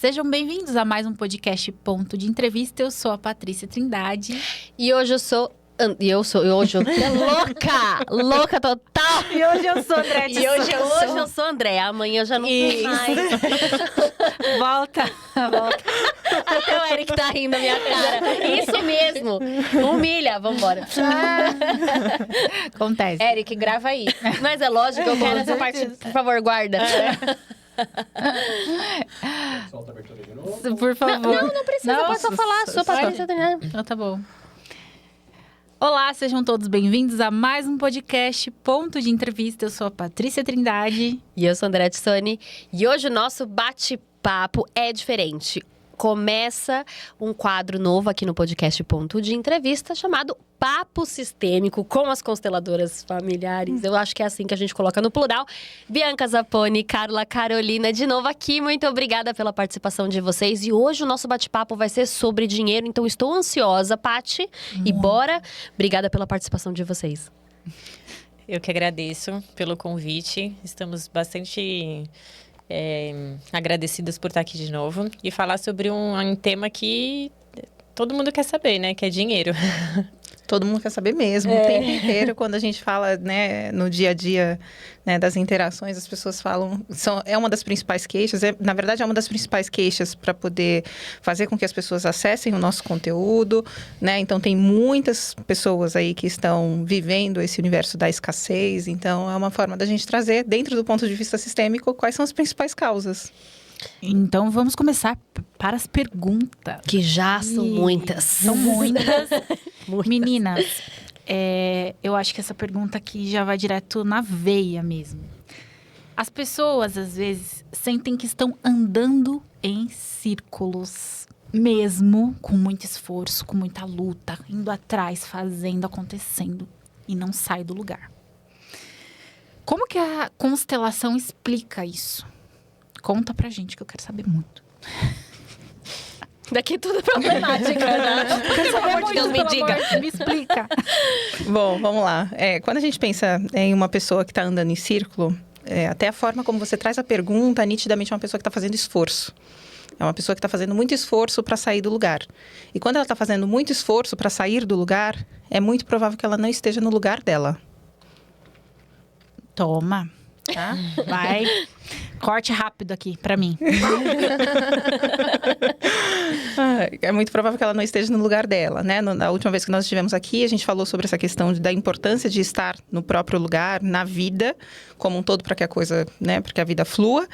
Sejam bem-vindos a mais um podcast Ponto de Entrevista. Eu sou a Patrícia Trindade. E hoje eu sou... Hoje eu tô louca total. E hoje eu sou André. E hoje eu sou André. Amanhã eu já não sou mais. Volta. Até o Eric tá rindo da minha cara. Isso mesmo. Humilha. Vambora. Acontece. Eric, grava aí. Mas é lógico, eu quero essa parte. Por favor, guarda. Solta a abertura de novo. Por favor. Não precisa. Pode só falar. Sou Patrícia Trindade. Então tá bom. Olá, sejam todos bem-vindos a mais um podcast Ponto de Entrevista. Eu sou a Patrícia Trindade. E eu sou a André Tissoni. E hoje o nosso bate-papo é diferente. Começa um quadro novo aqui no podcast Ponto de Entrevista, chamado Papo Sistêmico com as consteladoras familiares. Eu acho que é assim que a gente coloca no plural. Bianca Zapponi, Carla, Carolina, de novo aqui. Muito obrigada pela participação de vocês. E hoje o nosso bate-papo vai ser sobre dinheiro, então estou ansiosa, Pati. E bora! Obrigada pela participação de vocês. Eu que agradeço pelo convite. Estamos bastante agradecidas por estar aqui de novo e falar sobre um tema que todo mundo quer saber, né? Que é dinheiro. Todo mundo quer saber mesmo, o tempo inteiro. Quando a gente fala, né, no dia a dia, né, das interações, as pessoas falam... É uma das principais queixas, na verdade, é uma das principais queixas para poder fazer com que as pessoas acessem o nosso conteúdo, né? Então, tem muitas pessoas aí que estão vivendo esse universo da escassez. Então, é uma forma da gente trazer, dentro do ponto de vista sistêmico, quais são as principais causas. Então vamos começar para as perguntas. Que já são muitas. São muitas. Meninas, eu acho que essa pergunta aqui já vai direto na veia mesmo. As pessoas, às vezes, sentem que estão andando em círculos, mesmo com muito esforço, com muita luta, indo atrás, fazendo, acontecendo, e não sai do lugar. Como que a constelação explica isso? Conta pra gente, que eu quero saber muito. Daqui tudo é problemática, né? Pelo amor de Deus, me diga. Me explica. Bom, vamos lá. Quando a gente pensa em uma pessoa que está andando em círculo, até a forma como você traz a pergunta, nitidamente é uma pessoa que está fazendo esforço. É uma pessoa que está fazendo muito esforço para sair do lugar. E quando ela está fazendo muito esforço para sair do lugar, é muito provável que ela não esteja no lugar dela. Toma. Tá? Vai. Corte rápido aqui, pra mim. É muito provável que ela não esteja no lugar dela, né? Na última vez que nós estivemos aqui, a gente falou sobre essa questão da importância de estar no próprio lugar, na vida, como um todo, para que a coisa, né? Para que a vida flua.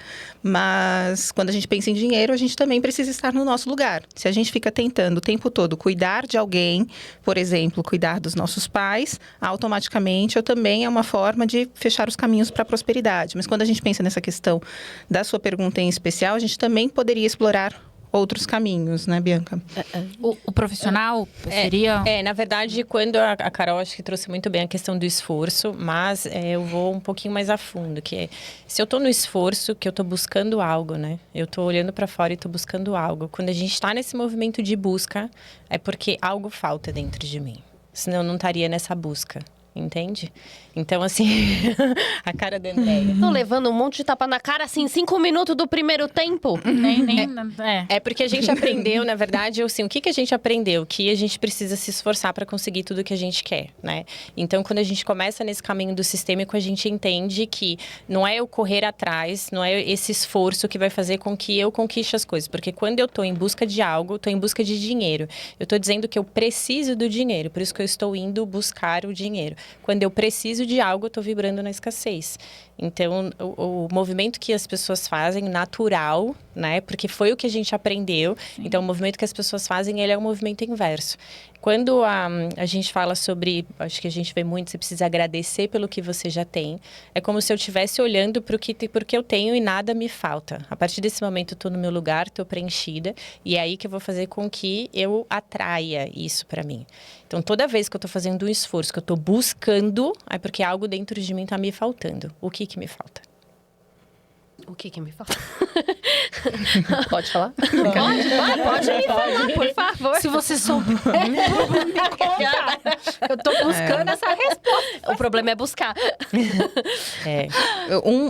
Mas quando a gente pensa em dinheiro, a gente também precisa estar no nosso lugar. Se a gente fica tentando o tempo todo cuidar de alguém, por exemplo, cuidar dos nossos pais, automaticamente também é uma forma de fechar os caminhos para a prosperidade. Mas quando a gente pensa nessa questão da sua pergunta em especial, a gente também poderia explorar outros caminhos, né, Bianca? O profissional seria... Na verdade, quando a Carol acho que trouxe muito bem a questão do esforço, mas eu vou um pouquinho mais a fundo, que é, se eu tô no esforço, que eu tô buscando algo, né? Eu tô olhando para fora e tô buscando algo. Quando a gente tá nesse movimento de busca, é porque algo falta dentro de mim. Senão eu não estaria nessa busca. Entende? Então, assim, a cara da Andréia. Tô levando um monte de tapa na cara, assim, 5 minutos do primeiro tempo. É porque a gente aprendeu, na verdade, assim, o que a gente aprendeu? Que a gente precisa se esforçar para conseguir tudo que a gente quer, né? Então, quando a gente começa nesse caminho do sistêmico, a gente entende que não é eu correr atrás, não é esse esforço que vai fazer com que eu conquiste as coisas. Porque quando eu tô em busca de algo, tô em busca de dinheiro. Eu tô dizendo que eu preciso do dinheiro, por isso que eu estou indo buscar o dinheiro. Quando eu preciso de algo, eu estou vibrando na escassez. Então, o movimento que as pessoas fazem, natural, né? Porque foi o que a gente aprendeu. Sim. Então, o movimento que as pessoas fazem, ele é um movimento inverso. Quando a gente fala sobre, acho que a gente vê muito, você precisa agradecer pelo que você já tem. É como se eu estivesse olhando para o que eu tenho e nada me falta. A partir desse momento, eu estou no meu lugar, estou preenchida. E é aí que eu vou fazer com que eu atraia isso para mim. Então, toda vez que eu estou fazendo um esforço, que eu estou buscando, é porque algo dentro de mim está me faltando. O que me falta? O que me falta? Pode falar? Pode me falar, por favor. Se você souber, me conta. Eu tô buscando essa resposta. O problema é buscar.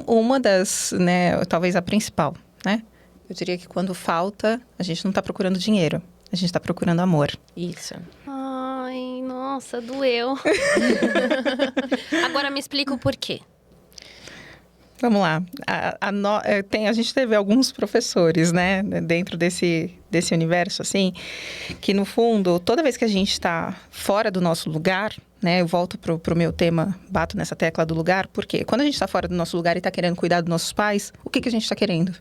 Uma das, né, talvez a principal, né? Eu diria que quando falta, a gente não está procurando dinheiro. A gente está procurando amor. Isso. Ai, nossa, doeu. Agora me explica o porquê. Vamos lá. A gente teve alguns professores, né, dentro desse universo, assim, que no fundo, toda vez que a gente está fora do nosso lugar, né, eu volto pro meu tema, bato nessa tecla do lugar, porque quando a gente está fora do nosso lugar e está querendo cuidar dos nossos pais, o que a gente está querendo?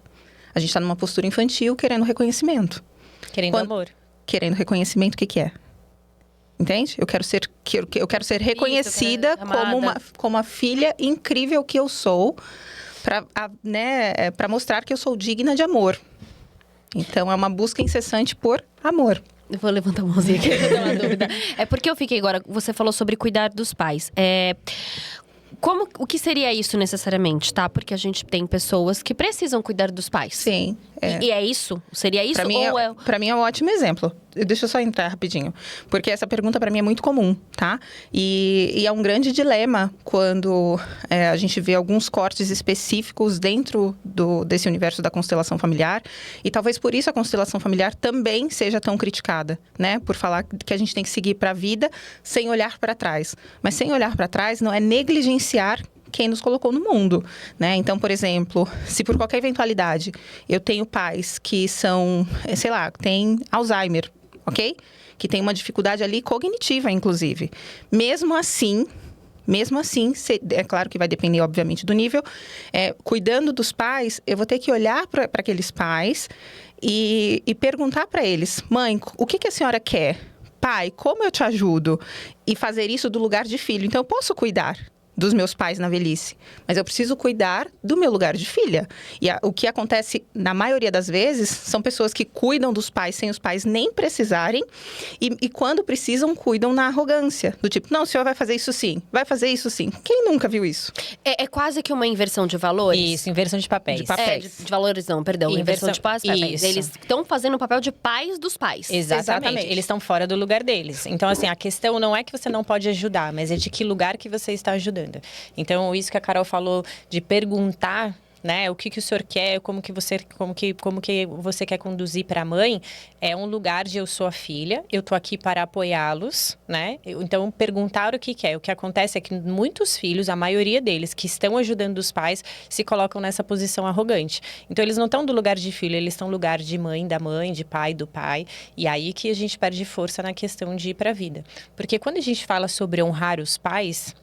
A gente está numa postura infantil, querendo reconhecimento. Querendo amor. Querendo reconhecimento, o que é? Entende? Eu quero ser reconhecida como a filha incrível que eu sou, para mostrar que eu sou digna de amor. Então, é uma busca incessante por amor. Eu vou levantar a mãozinha aqui, eu tenho uma dúvida. É porque eu fiquei agora, você falou sobre cuidar dos pais. O que seria isso necessariamente, tá? Porque a gente tem pessoas que precisam cuidar dos pais. Sim. E é isso? Seria isso? Pra mim é um ótimo exemplo. Deixa eu só entrar rapidinho. Porque essa pergunta pra mim é muito comum, tá? E é um grande dilema quando a gente vê alguns cortes específicos dentro desse universo da constelação familiar. E talvez por isso a constelação familiar também seja tão criticada, né? Por falar que a gente tem que seguir pra vida sem olhar pra trás. Mas sem olhar pra trás não é negligenciar quem nos colocou no mundo, né? Então, por exemplo, se por qualquer eventualidade eu tenho pais que são, sei lá, têm Alzheimer, ok? Que tem uma dificuldade ali cognitiva, inclusive. Mesmo assim, é claro que vai depender, obviamente, do nível. Cuidando dos pais, eu vou ter que olhar para aqueles pais e perguntar para eles: mãe, o que a senhora quer? Pai, como eu te ajudo? E fazer isso do lugar de filho. Então, eu posso cuidar dos meus pais na velhice, mas eu preciso cuidar do meu lugar de filha. E o que acontece, na maioria das vezes, são pessoas que cuidam dos pais sem os pais nem precisarem e quando precisam, cuidam na arrogância. Do tipo, não, o senhor vai fazer isso sim, vai fazer isso sim. Quem nunca viu isso? É quase que uma inversão de valores? Isso, inversão de papéis. De papéis. De valores não, perdão. Inversão de papéis. Isso. Eles estão fazendo o papel de pais dos pais. Exatamente. Eles estão fora do lugar deles. Então, assim, a questão não é que você não pode ajudar, mas é de que lugar que você está ajudando. Então, isso que a Carol falou de perguntar, né, o que o senhor quer, como que você quer conduzir para a mãe, é um lugar de eu sou a filha, eu tô aqui para apoiá-los, né? Então, perguntar o que quer. O que acontece é que muitos filhos, a maioria deles, que estão ajudando os pais, se colocam nessa posição arrogante. Então, eles não estão do lugar de filho, eles estão no lugar de mãe, da mãe, de pai, do pai. E aí que a gente perde força na questão de ir para a vida. Porque quando a gente fala sobre honrar os pais,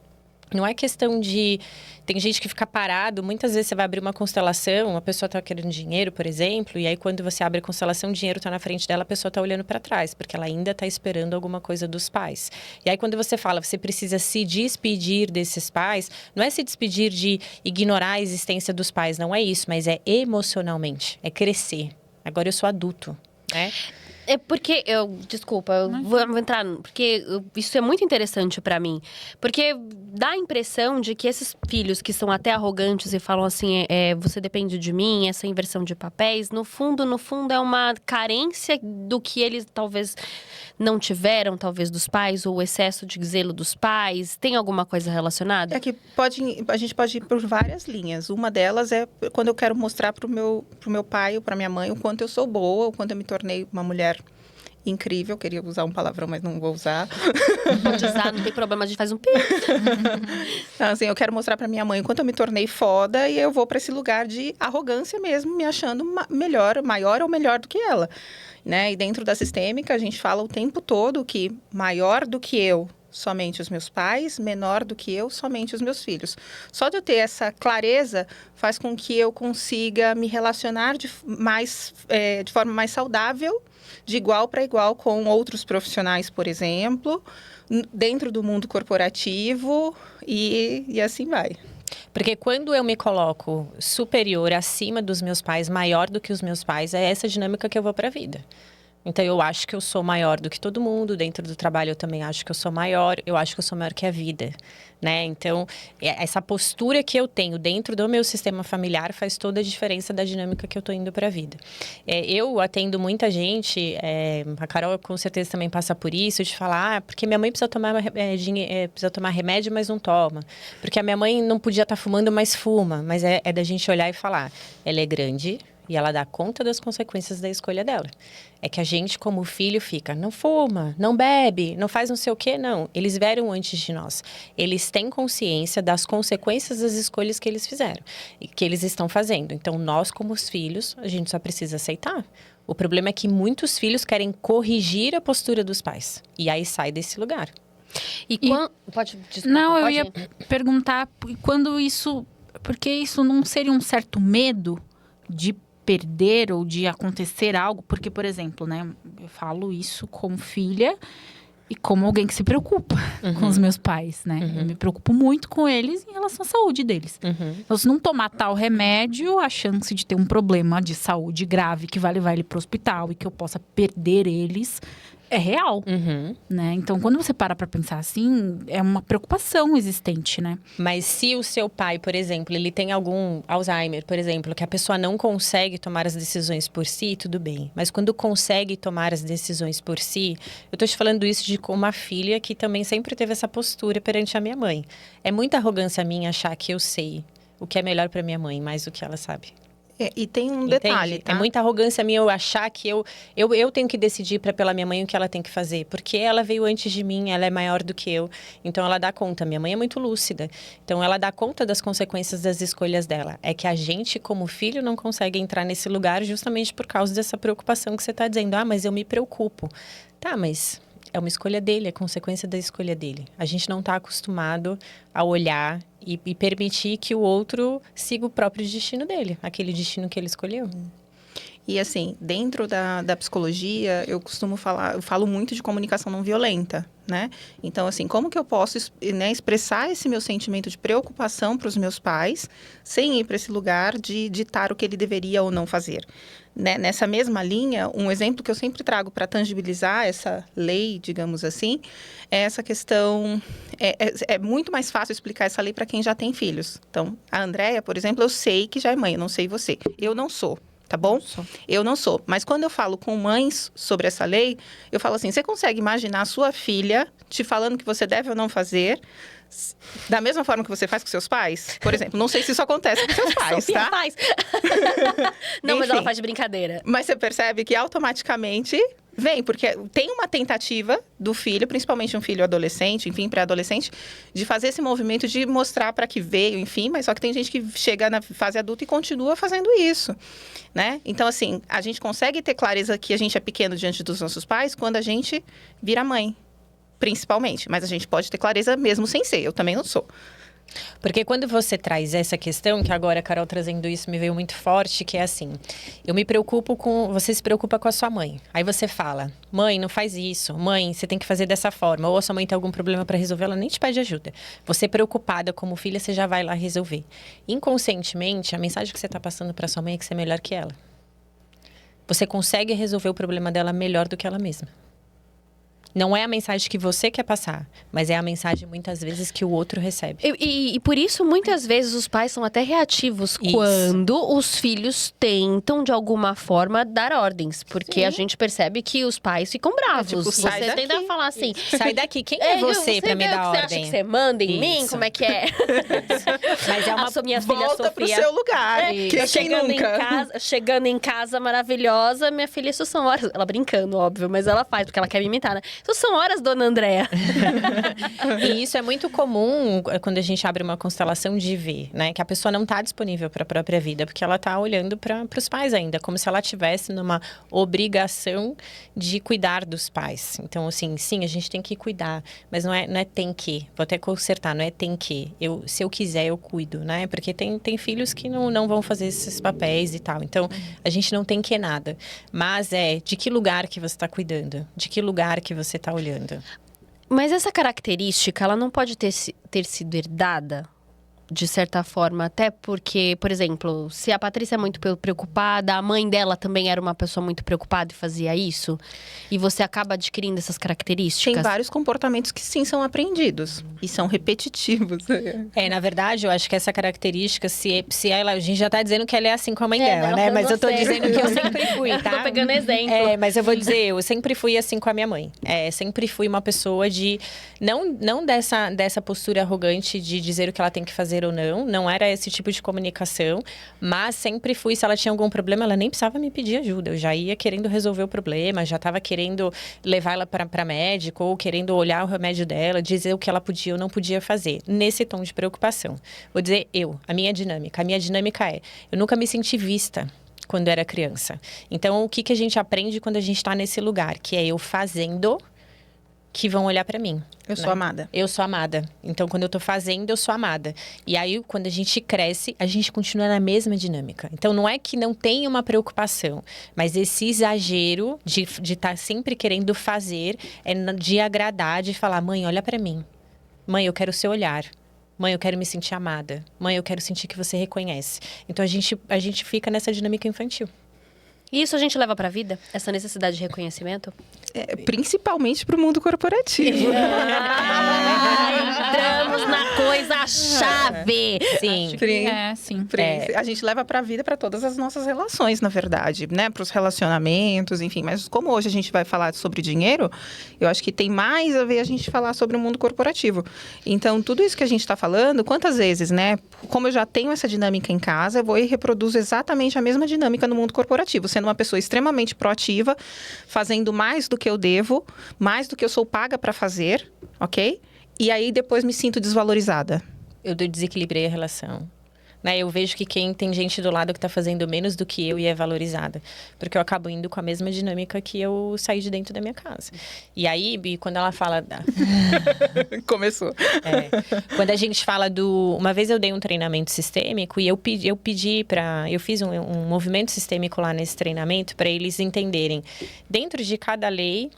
não é questão de... Tem gente que fica parado, muitas vezes você vai abrir uma constelação, uma pessoa está querendo dinheiro, por exemplo, e aí quando você abre a constelação, o dinheiro está na frente dela, a pessoa está olhando para trás, porque ela ainda está esperando alguma coisa dos pais. E aí quando você fala, você precisa se despedir desses pais, não é se despedir de ignorar a existência dos pais, não é isso, mas é emocionalmente, é crescer. Agora eu sou adulto, né? É porque desculpa, eu vou entrar, porque isso é muito interessante pra mim. Porque dá a impressão de que esses filhos que são até arrogantes e falam assim, você depende de mim, essa inversão de papéis, no fundo é uma carência do que eles talvez não tiveram, talvez dos pais, ou o excesso de zelo dos pais. Tem alguma coisa relacionada? É que a gente pode ir por várias linhas. Uma delas é quando eu quero mostrar pro meu pai ou pra minha mãe o quanto eu sou boa, o quanto eu me tornei uma mulher incrível. Queria usar um palavrão, mas não vou usar. Pode usar, não tem problema, a gente faz um pi. Então, assim, eu quero mostrar pra minha mãe o quanto eu me tornei foda e eu vou pra esse lugar de arrogância mesmo, me achando melhor, maior ou melhor do que ela, né? E dentro da sistêmica, a gente fala o tempo todo que maior do que eu, somente os meus pais, menor do que eu, somente os meus filhos. Só de eu ter essa clareza faz com que eu consiga me relacionar de forma mais saudável, de igual para igual com outros profissionais, por exemplo, dentro do mundo corporativo e assim vai. Porque quando eu me coloco superior, acima dos meus pais, maior do que os meus pais, é essa dinâmica que eu vou para a vida. Então, eu acho que eu sou maior do que todo mundo. Dentro do trabalho, eu também acho que eu sou maior. Eu acho que eu sou maior que a vida, né? Então, essa postura que eu tenho dentro do meu sistema familiar faz toda a diferença da dinâmica que eu tô indo para a vida. Eu atendo muita gente, a Carol com certeza também passa por isso, de falar, porque minha mãe precisa tomar remédio, mas não toma. Porque a minha mãe não podia estar fumando, mas fuma. Mas é da gente olhar e falar, ela é grande, E ela dá conta das consequências da escolha dela. É que a gente, como filho, fica, não fuma, não bebe, não faz não sei o quê. Não, eles vieram antes de nós. Eles têm consciência das consequências das escolhas que eles fizeram. E que eles estão fazendo. Então, nós, como os filhos, a gente só precisa aceitar. O problema é que muitos filhos querem corrigir a postura dos pais. E aí sai desse lugar. E quando... Pode... Desculpa, Não, eu pode ia ir. perguntar quando isso... Porque isso não seria um certo medo de perder ou de acontecer algo? Porque, por exemplo, né? Eu falo isso como filha e como alguém que se preocupa com os meus pais, né? Eu me preocupo muito com eles em relação à saúde deles. Então, se não tomar tal remédio, a chance de ter um problema de saúde grave que vai levar ele para o hospital e que eu possa perder eles é real, né? Então, quando você para pensar assim, é uma preocupação existente, né? Mas se o seu pai, por exemplo, ele tem algum Alzheimer, por exemplo, que a pessoa não consegue tomar as decisões por si, tudo bem. Mas quando consegue tomar as decisões por si, eu tô te falando isso de uma filha que também sempre teve essa postura perante a minha mãe. É muita arrogância minha achar que eu sei o que é melhor para minha mãe, mais do que ela sabe. E tem um Entende? detalhe, tá? É muita arrogância minha eu achar que eu tenho que decidir pela minha mãe o que ela tem que fazer. Porque ela veio antes de mim, ela é maior do que eu. Então, ela dá conta. Minha mãe é muito lúcida. Então, ela dá conta das consequências das escolhas dela. É que a gente, como filho, não consegue entrar nesse lugar justamente por causa dessa preocupação que você está dizendo. Ah, mas eu me preocupo. Tá, mas... é uma escolha dele, é consequência da escolha dele. A gente não está acostumado a olhar e permitir que o outro siga o próprio destino dele, aquele destino que ele escolheu. E assim, dentro da psicologia, eu falo muito de comunicação não violenta, né? Então, assim, como que eu posso expressar esse meu sentimento de preocupação para os meus pais, sem ir para esse lugar de ditar o que ele deveria ou não fazer? Né? Nessa mesma linha, um exemplo que eu sempre trago para tangibilizar essa lei, digamos assim, é essa questão... É muito mais fácil explicar essa lei para quem já tem filhos. Então, a Andréia, por exemplo, eu sei que já é mãe, eu não sei você. Eu não sou. Tá bom? Eu não sou. Mas quando eu falo com mães sobre essa lei, eu falo assim, você consegue imaginar a sua filha te falando que você deve ou não fazer da mesma forma que você faz com seus pais? Por exemplo, não sei se isso acontece com seus pais, Sofia tá? faz. Não, mas Enfim. ela faz de brincadeira. Mas você percebe que automaticamente vem, porque tem uma tentativa do filho, principalmente um filho adolescente, enfim, pré-adolescente, de fazer esse movimento de mostrar para que veio, enfim, mas só que tem gente que chega na fase adulta e continua fazendo isso, né? Então, assim, a gente consegue ter clareza que a gente é pequeno diante dos nossos pais quando a gente vira mãe, principalmente. Mas a gente pode ter clareza mesmo sem ser, eu também não sou. Porque quando você traz essa questão, que agora a Carol trazendo isso me veio muito forte, que é assim, eu me preocupo com... Você se preocupa com a sua mãe. Aí você fala, mãe, não faz isso. Mãe, você tem que fazer dessa forma. Ou a sua mãe tem algum problema para resolver, ela nem te pede ajuda. Você preocupada como filha, você já vai lá resolver. Inconscientemente, a mensagem que você está passando para sua mãe é que você é melhor que ela. Você consegue resolver o problema dela melhor do que ela mesma. Não é a mensagem que você quer passar, mas é a mensagem, muitas vezes, que o outro recebe. E por isso, muitas vezes, os pais são até reativos quando os filhos tentam, de alguma forma, dar ordens. Porque a gente percebe que os pais ficam bravos. tipo, sai você tenta daqui. falar assim... Sai daqui, quem é você pra me dar Você ordem? acha que você manda em mim? Isso. Como é que é? Mas é uma... Minha filha Volta pro Sofia... seu lugar, É, que eu quem nunca? chegando em casa maravilhosa, minha filha, isso são horas... Ela brincando, óbvio, mas ela faz, porque ela quer me imitar, né? Isso são horas, dona Andréa. E isso é muito comum quando a gente abre uma constelação de ver, né? Que a pessoa não está disponível para a própria vida, porque ela está olhando para os pais ainda, como se ela estivesse numa obrigação de cuidar dos pais. Então, assim, sim, a gente tem que cuidar, mas não é tem que. Vou até consertar, não é tem que. Se eu quiser, eu cuido, né? Porque tem filhos que não vão fazer esses papéis e tal. Então, a gente não tem que nada. Mas de que lugar que você está cuidando? De que lugar que você está olhando? Mas essa característica, ela não pode ter sido herdada, de certa forma, até porque, por exemplo, se a Patrícia é muito preocupada, a mãe dela também era uma pessoa muito preocupada e fazia isso, e você acaba adquirindo essas características. Tem vários comportamentos que sim são aprendidos e são repetitivos. Na verdade, eu acho que essa característica, se ela... A gente já tá dizendo que ela é assim com a mãe dela, não, né? eu Mas não eu tô sei. dizendo que eu sempre fui, tá? Tô pegando exemplo. Mas eu vou dizer, eu sempre fui assim com a minha mãe. Sempre fui uma pessoa de... Não dessa postura arrogante de dizer o que ela tem que fazer fazer ou não. Não era esse tipo de comunicação. Mas sempre fui, se ela tinha algum problema, ela nem precisava me pedir ajuda. Eu já ia querendo resolver o problema, já estava querendo levar ela para médico, ou querendo olhar o remédio dela, dizer o que ela podia ou não podia fazer. Nesse tom de preocupação. Vou dizer a minha dinâmica. A minha dinâmica é, eu nunca me senti vista quando era criança. Então, o que a gente aprende quando a gente está nesse lugar? Que é eu fazendo, que vão olhar para mim. Eu sou amada. Eu sou amada. Então, quando eu tô fazendo, eu sou amada. E aí, quando a gente cresce, a gente continua na mesma dinâmica. Então, não é que não tenha uma preocupação, mas esse exagero de estar sempre querendo fazer, é de agradar, de falar, mãe, olha para mim. Mãe, eu quero o seu olhar. Mãe, eu quero me sentir amada. Mãe, eu quero sentir que você reconhece. Então, a gente fica nessa dinâmica infantil. E isso a gente leva pra vida? Essa necessidade de reconhecimento? Principalmente pro mundo corporativo. Entramos na coisa-chave. Sim. Sim. A gente leva pra vida, pra todas as nossas relações, na verdade, né? Pros relacionamentos, enfim. Mas como hoje a gente vai falar sobre dinheiro, eu acho que tem mais a ver a gente falar sobre o mundo corporativo. Então, tudo isso que a gente tá falando, quantas vezes, né? Como eu já tenho essa dinâmica em casa, eu vou e reproduzo exatamente a mesma dinâmica no mundo corporativo. Sendo uma pessoa extremamente proativa, fazendo mais do que eu devo, mais do que eu sou paga para fazer, ok? E aí depois me sinto desvalorizada. Eu desequilibrei a relação. Né? Eu vejo que tem gente do lado que está fazendo menos do que eu e é valorizada. Porque eu acabo indo com a mesma dinâmica que eu saí de dentro da minha casa. E aí, Bi, quando ela fala... Começou. Quando a gente fala do... Uma vez eu dei um treinamento sistêmico e eu pedi para... Eu fiz um movimento sistêmico lá nesse treinamento para eles entenderem, dentro de cada lei,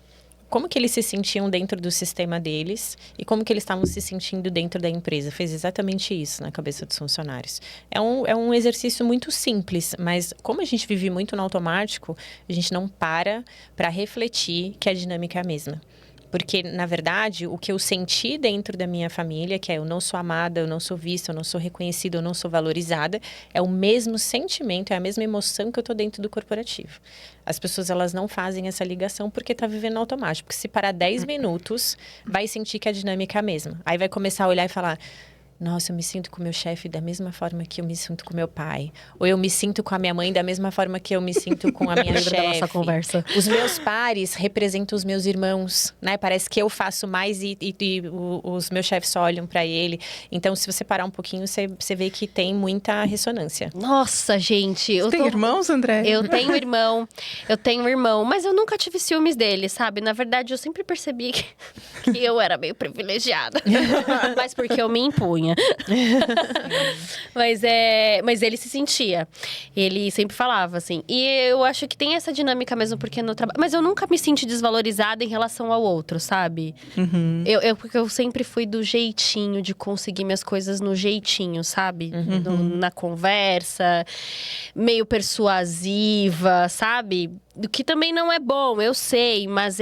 como que eles se sentiam dentro do sistema deles e como que eles estavam se sentindo dentro da empresa. Fez exatamente isso na cabeça dos funcionários. É um exercício muito simples, mas como a gente vive muito no automático, a gente não para refletir que a dinâmica é a mesma. Porque, na verdade, o que eu senti dentro da minha família, que é eu não sou amada, eu não sou vista, eu não sou reconhecida, eu não sou valorizada, é o mesmo sentimento, é a mesma emoção que eu tô dentro do corporativo. As pessoas, elas não fazem essa ligação porque tá vivendo automático. Porque se parar 10 minutos, vai sentir que a dinâmica é a mesma. Aí vai começar a olhar e falar... Nossa, eu me sinto com o meu chefe da mesma forma que eu me sinto com meu pai. Ou eu me sinto com a minha mãe da mesma forma que eu me sinto com a minha chefe. Da nossa conversa. Os meus pares representam os meus irmãos, né? Parece que eu faço mais e os meus chefes só olham pra ele. Então, se você parar um pouquinho, você vê que tem muita ressonância. Nossa, gente. Você tem irmãos, André? Eu tenho irmão, mas eu nunca tive ciúmes dele, sabe? Na verdade, eu sempre percebi que eu era meio privilegiada. Mas porque eu me impunha. Mas ele se sentia. Ele sempre falava, assim. E eu acho que tem essa dinâmica mesmo, porque no trabalho... Mas eu nunca me senti desvalorizada em relação ao outro, sabe? Uhum. Porque eu sempre fui do jeitinho, de conseguir minhas coisas no jeitinho, sabe? Na conversa, meio persuasiva, sabe? O que também não é bom, eu sei, mas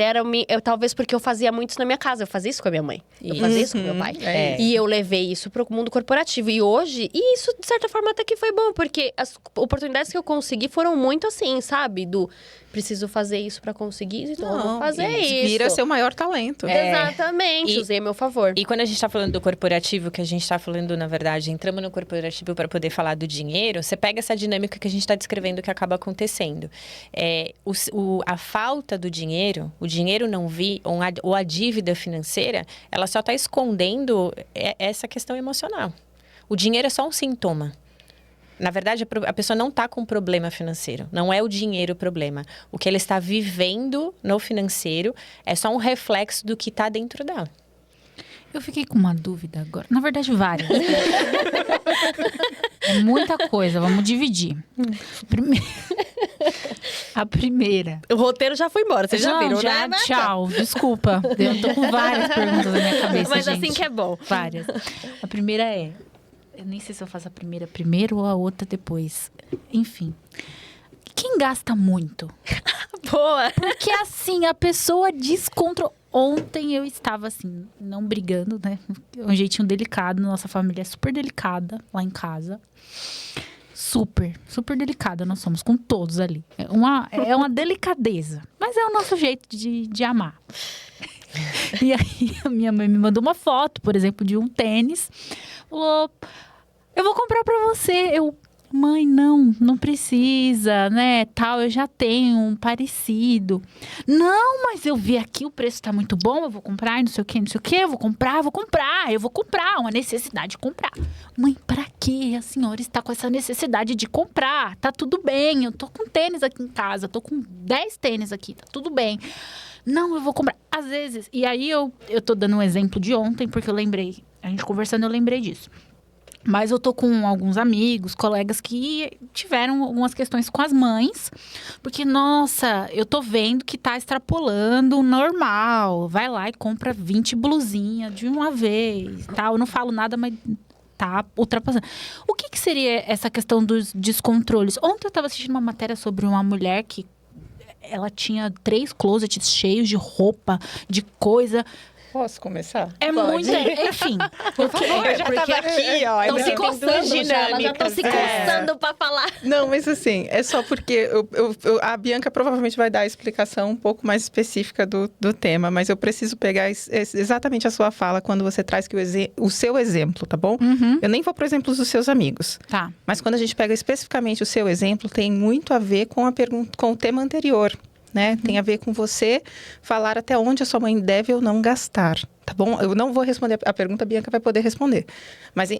talvez porque eu fazia muito isso na minha casa. Eu fazia isso com a minha mãe, eu fazia isso com meu pai. E eu levei isso pro mundo corporativo. E hoje, isso de certa forma até que foi bom, porque as oportunidades que eu consegui foram muito assim, sabe? Preciso fazer isso pra conseguir, então eu vou fazer isso. Vira seu maior talento. Exatamente, usei a meu favor. E quando a gente tá falando do corporativo, que a gente tá falando, na verdade, entramos no corporativo para poder falar do dinheiro, você pega essa dinâmica que a gente tá descrevendo que acaba acontecendo. A falta do dinheiro, o dinheiro não vir, ou a dívida financeira, ela só tá escondendo essa questão emocional. O dinheiro é só um sintoma. Na verdade, a pessoa não está com problema financeiro. Não é o dinheiro o problema. O que ela está vivendo no financeiro é só um reflexo do que está dentro dela. Eu fiquei com uma dúvida agora. Na verdade, várias. É muita coisa. Vamos dividir. A primeira. O roteiro já foi embora, vocês já viram, já, né? Tchau, desculpa. Eu tô com várias perguntas na minha cabeça, Mas gente. assim que é bom. Várias. A primeira é... Eu nem sei se eu faço a primeira primeiro ou a outra depois. Enfim. Quem gasta muito? Boa! Porque assim, a pessoa descontrola. Ontem eu estava assim, não brigando, né? Um jeitinho delicado. Nossa família é super delicada lá em casa. Super, super delicada nós somos com todos ali. É uma delicadeza. Mas é o nosso jeito de amar. E aí, a minha mãe me mandou uma foto, por exemplo, de um tênis. Falou... eu vou comprar pra você. Mãe, não precisa, né, tal, eu já tenho um parecido. Não, mas eu vi aqui, o preço tá muito bom, eu vou comprar, não sei o que, eu vou comprar, uma necessidade de comprar. Mãe, pra quê? A senhora está com essa necessidade de comprar, tá tudo bem, eu tô com tênis aqui em casa, tô com 10 tênis aqui, tá tudo bem. Não, eu vou comprar. Às vezes, e aí eu tô dando um exemplo de ontem, porque eu lembrei, a gente conversando, eu lembrei disso. Mas eu tô com alguns amigos, colegas que tiveram algumas questões com as mães. Porque, nossa, eu tô vendo que tá extrapolando o normal. Vai lá e compra 20 blusinhas de uma vez, tal. Eu não falo nada, mas tá ultrapassando. O que seria essa questão dos descontroles? Ontem eu tava assistindo uma matéria sobre uma mulher que ela tinha 3 closets cheios de roupa, de coisa. Posso começar? É muito, enfim. Porque eu já tava aqui, ó. Estão se coçando já, elas já estão se coçando pra falar. Não, mas assim, é só porque a Bianca provavelmente vai dar a explicação um pouco mais específica do tema, mas eu preciso pegar exatamente a sua fala quando você traz o seu exemplo, tá bom? Uhum. Eu nem vou para exemplos dos seus amigos. Tá. Mas quando a gente pega especificamente o seu exemplo, tem muito a ver com a pergunta, com o tema anterior. Né? Tem a ver com você falar até onde a sua mãe deve ou não gastar, tá bom? Eu não vou responder a pergunta, a Bianca vai poder responder. Mas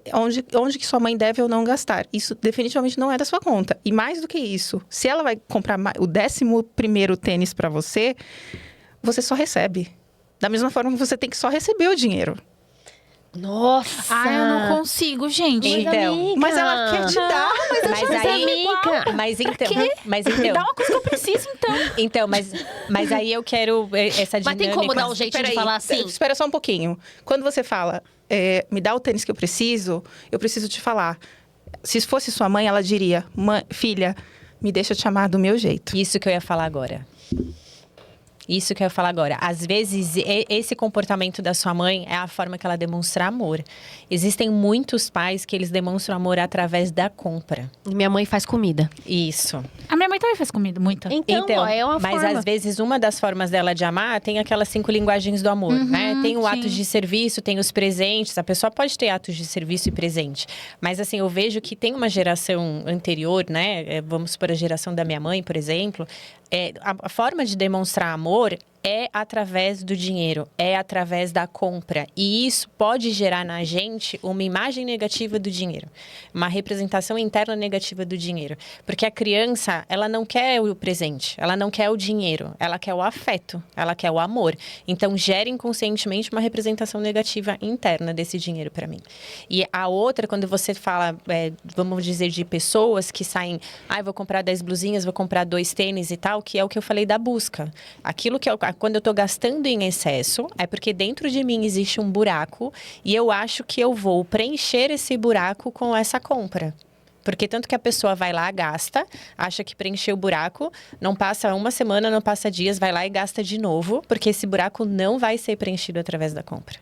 onde que sua mãe deve ou não gastar? Isso definitivamente não é da sua conta. E mais do que isso, se ela vai comprar o 11º tênis para você, você só recebe. Da mesma forma que você tem que só receber o dinheiro. Nossa! Eu não consigo, gente. Então, mas ela quer te dar. Mas então. Dá uma coisa que eu preciso, então. Então, mas aí eu quero essa dinâmica. Mas tem como dar um jeito de falar assim? Espera só um pouquinho. Quando você fala, me dá o tênis que eu preciso te falar. Se fosse sua mãe, ela diria, filha, me deixa te amar do meu jeito. Isso que eu ia falar agora. Às vezes, esse comportamento da sua mãe é a forma que ela demonstra amor. Existem muitos pais que eles demonstram amor através da compra. Minha mãe faz comida. Isso. A minha mãe também faz comida, muita. Então ó, é uma mas forma. Às vezes, uma das formas dela de amar tem aquelas 5 linguagens do amor, né? Tem o ato de serviço, tem os presentes. A pessoa pode ter atos de serviço e presente. Mas, assim, eu vejo que tem uma geração anterior, né? Vamos supor a geração da minha mãe, por exemplo. A forma de demonstrar amor é através do dinheiro, é através da compra. E isso pode gerar na gente uma imagem negativa do dinheiro. Uma representação interna negativa do dinheiro. Porque a criança, ela não quer o presente, ela não quer o dinheiro, ela quer o afeto, ela quer o amor. Então, gera inconscientemente uma representação negativa interna desse dinheiro para mim. E a outra, quando você fala, vamos dizer, de pessoas que saem, eu vou comprar 10 blusinhas, vou comprar 2 tênis e tal, que é o que eu falei da busca. Aquilo que quando eu tô gastando em excesso, é porque dentro de mim existe um buraco e eu acho que eu vou preencher esse buraco com essa compra. Porque tanto que a pessoa vai lá, gasta, acha que preencheu o buraco, não passa uma semana, não passa dias, vai lá e gasta de novo, porque esse buraco não vai ser preenchido através da compra.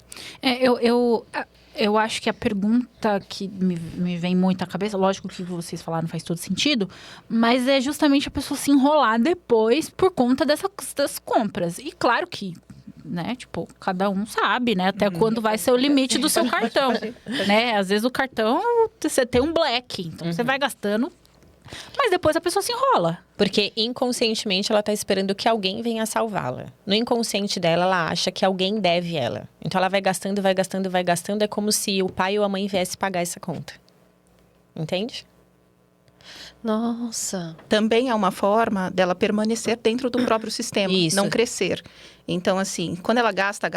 Eu acho que a pergunta que me vem muito à cabeça, lógico que o que vocês falaram faz todo sentido, mas é justamente a pessoa se enrolar depois por conta das compras. E claro que, né, tipo, cada um sabe, né, até quando vai ser o limite do seu cartão, né? Às vezes o cartão, você tem um black, então você vai gastando, mas depois a pessoa se enrola. Porque inconscientemente ela tá esperando que alguém venha salvá-la. No inconsciente dela, ela acha que alguém deve ela. Então ela vai gastando, vai gastando, vai gastando. É como se o pai ou a mãe viesse pagar essa conta. Entende? Nossa. Também é uma forma dela permanecer dentro do próprio sistema, não crescer. Então, assim, quando ela gasta,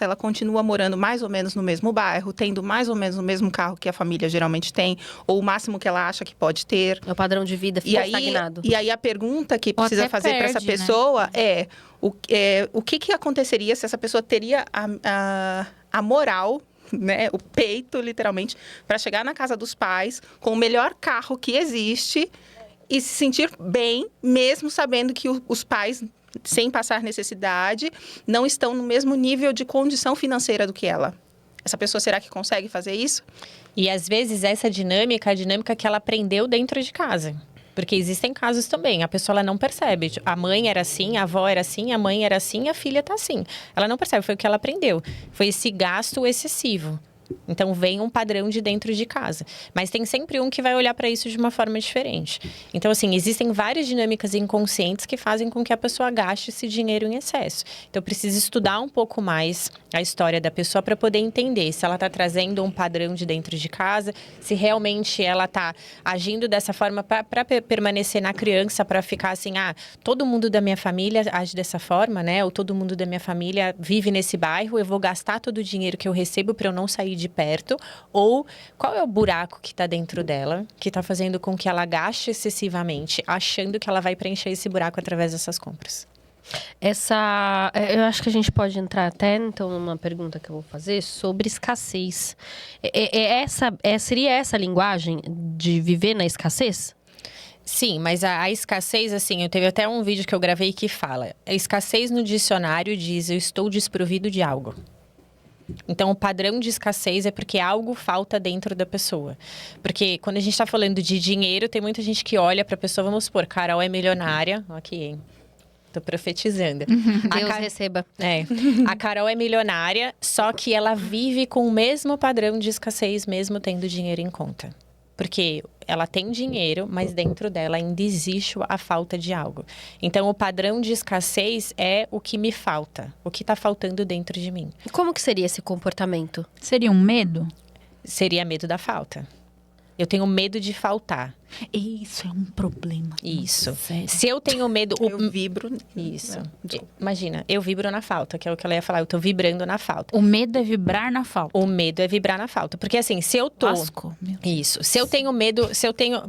ela continua morando mais ou menos no mesmo bairro, tendo mais ou menos o mesmo carro que a família geralmente tem, ou o máximo que ela acha que pode ter. O padrão de vida fica estagnado. E aí a pergunta que precisa fazer para essa pessoa, né? O que aconteceria se essa pessoa teria a moral, né, o peito, literalmente, para chegar na casa dos pais com o melhor carro que existe e se sentir bem, mesmo sabendo que os pais, sem passar necessidade, não estão no mesmo nível de condição financeira do que ela. Essa pessoa, será que consegue fazer isso? E às vezes essa dinâmica é a dinâmica que ela aprendeu dentro de casa. Porque existem casos também, a pessoa ela não percebe. A mãe era assim, a avó era assim, a mãe era assim, a filha tá assim. Ela não percebe, foi o que ela aprendeu. Foi esse gasto excessivo. Então, vem um padrão de dentro de casa. Mas tem sempre um que vai olhar para isso de uma forma diferente. Então, assim, existem várias dinâmicas inconscientes que fazem com que a pessoa gaste esse dinheiro em excesso. Então, precisa estudar um pouco mais a história da pessoa para poder entender se ela está trazendo um padrão de dentro de casa, se realmente ela está agindo dessa forma para permanecer na criança, para ficar assim, todo mundo da minha família age dessa forma, né? Ou todo mundo da minha família vive nesse bairro, eu vou gastar todo o dinheiro que eu recebo para eu não sair de perto. Ou qual é o buraco que está dentro dela, que está fazendo com que ela gaste excessivamente, achando que ela vai preencher esse buraco através dessas compras. Eu acho que a gente pode entrar até, então, numa pergunta que eu vou fazer sobre escassez. Seria essa a linguagem de viver na escassez? Sim, mas a escassez, assim, eu teve até um vídeo que eu gravei que fala: a escassez no dicionário diz, eu estou desprovido de algo. Então, o padrão de escassez é porque algo falta dentro da pessoa. Porque quando a gente está falando de dinheiro, tem muita gente que olha para a pessoa, vamos supor, Carol é milionária, aqui, hein? Tô profetizando. Deus receba. A Carol é milionária, só que ela vive com o mesmo padrão de escassez, mesmo tendo dinheiro em conta. Porque ela tem dinheiro, mas dentro dela ainda existe a falta de algo. Então, o padrão de escassez é o que me falta, o que está faltando dentro de mim. Como que seria esse comportamento? Seria um medo? Seria medo da falta. Eu tenho medo de faltar. Isso é um problema. Isso. Sério. Se eu tenho medo... Eu vibro. Isso. Desculpa. Imagina, eu vibro na falta, que é o que ela ia falar. Eu tô vibrando na falta. O medo é vibrar na falta. O medo é vibrar na falta. Porque assim, se eu tô... Lascou, meu Deus. Isso. Se eu tenho medo,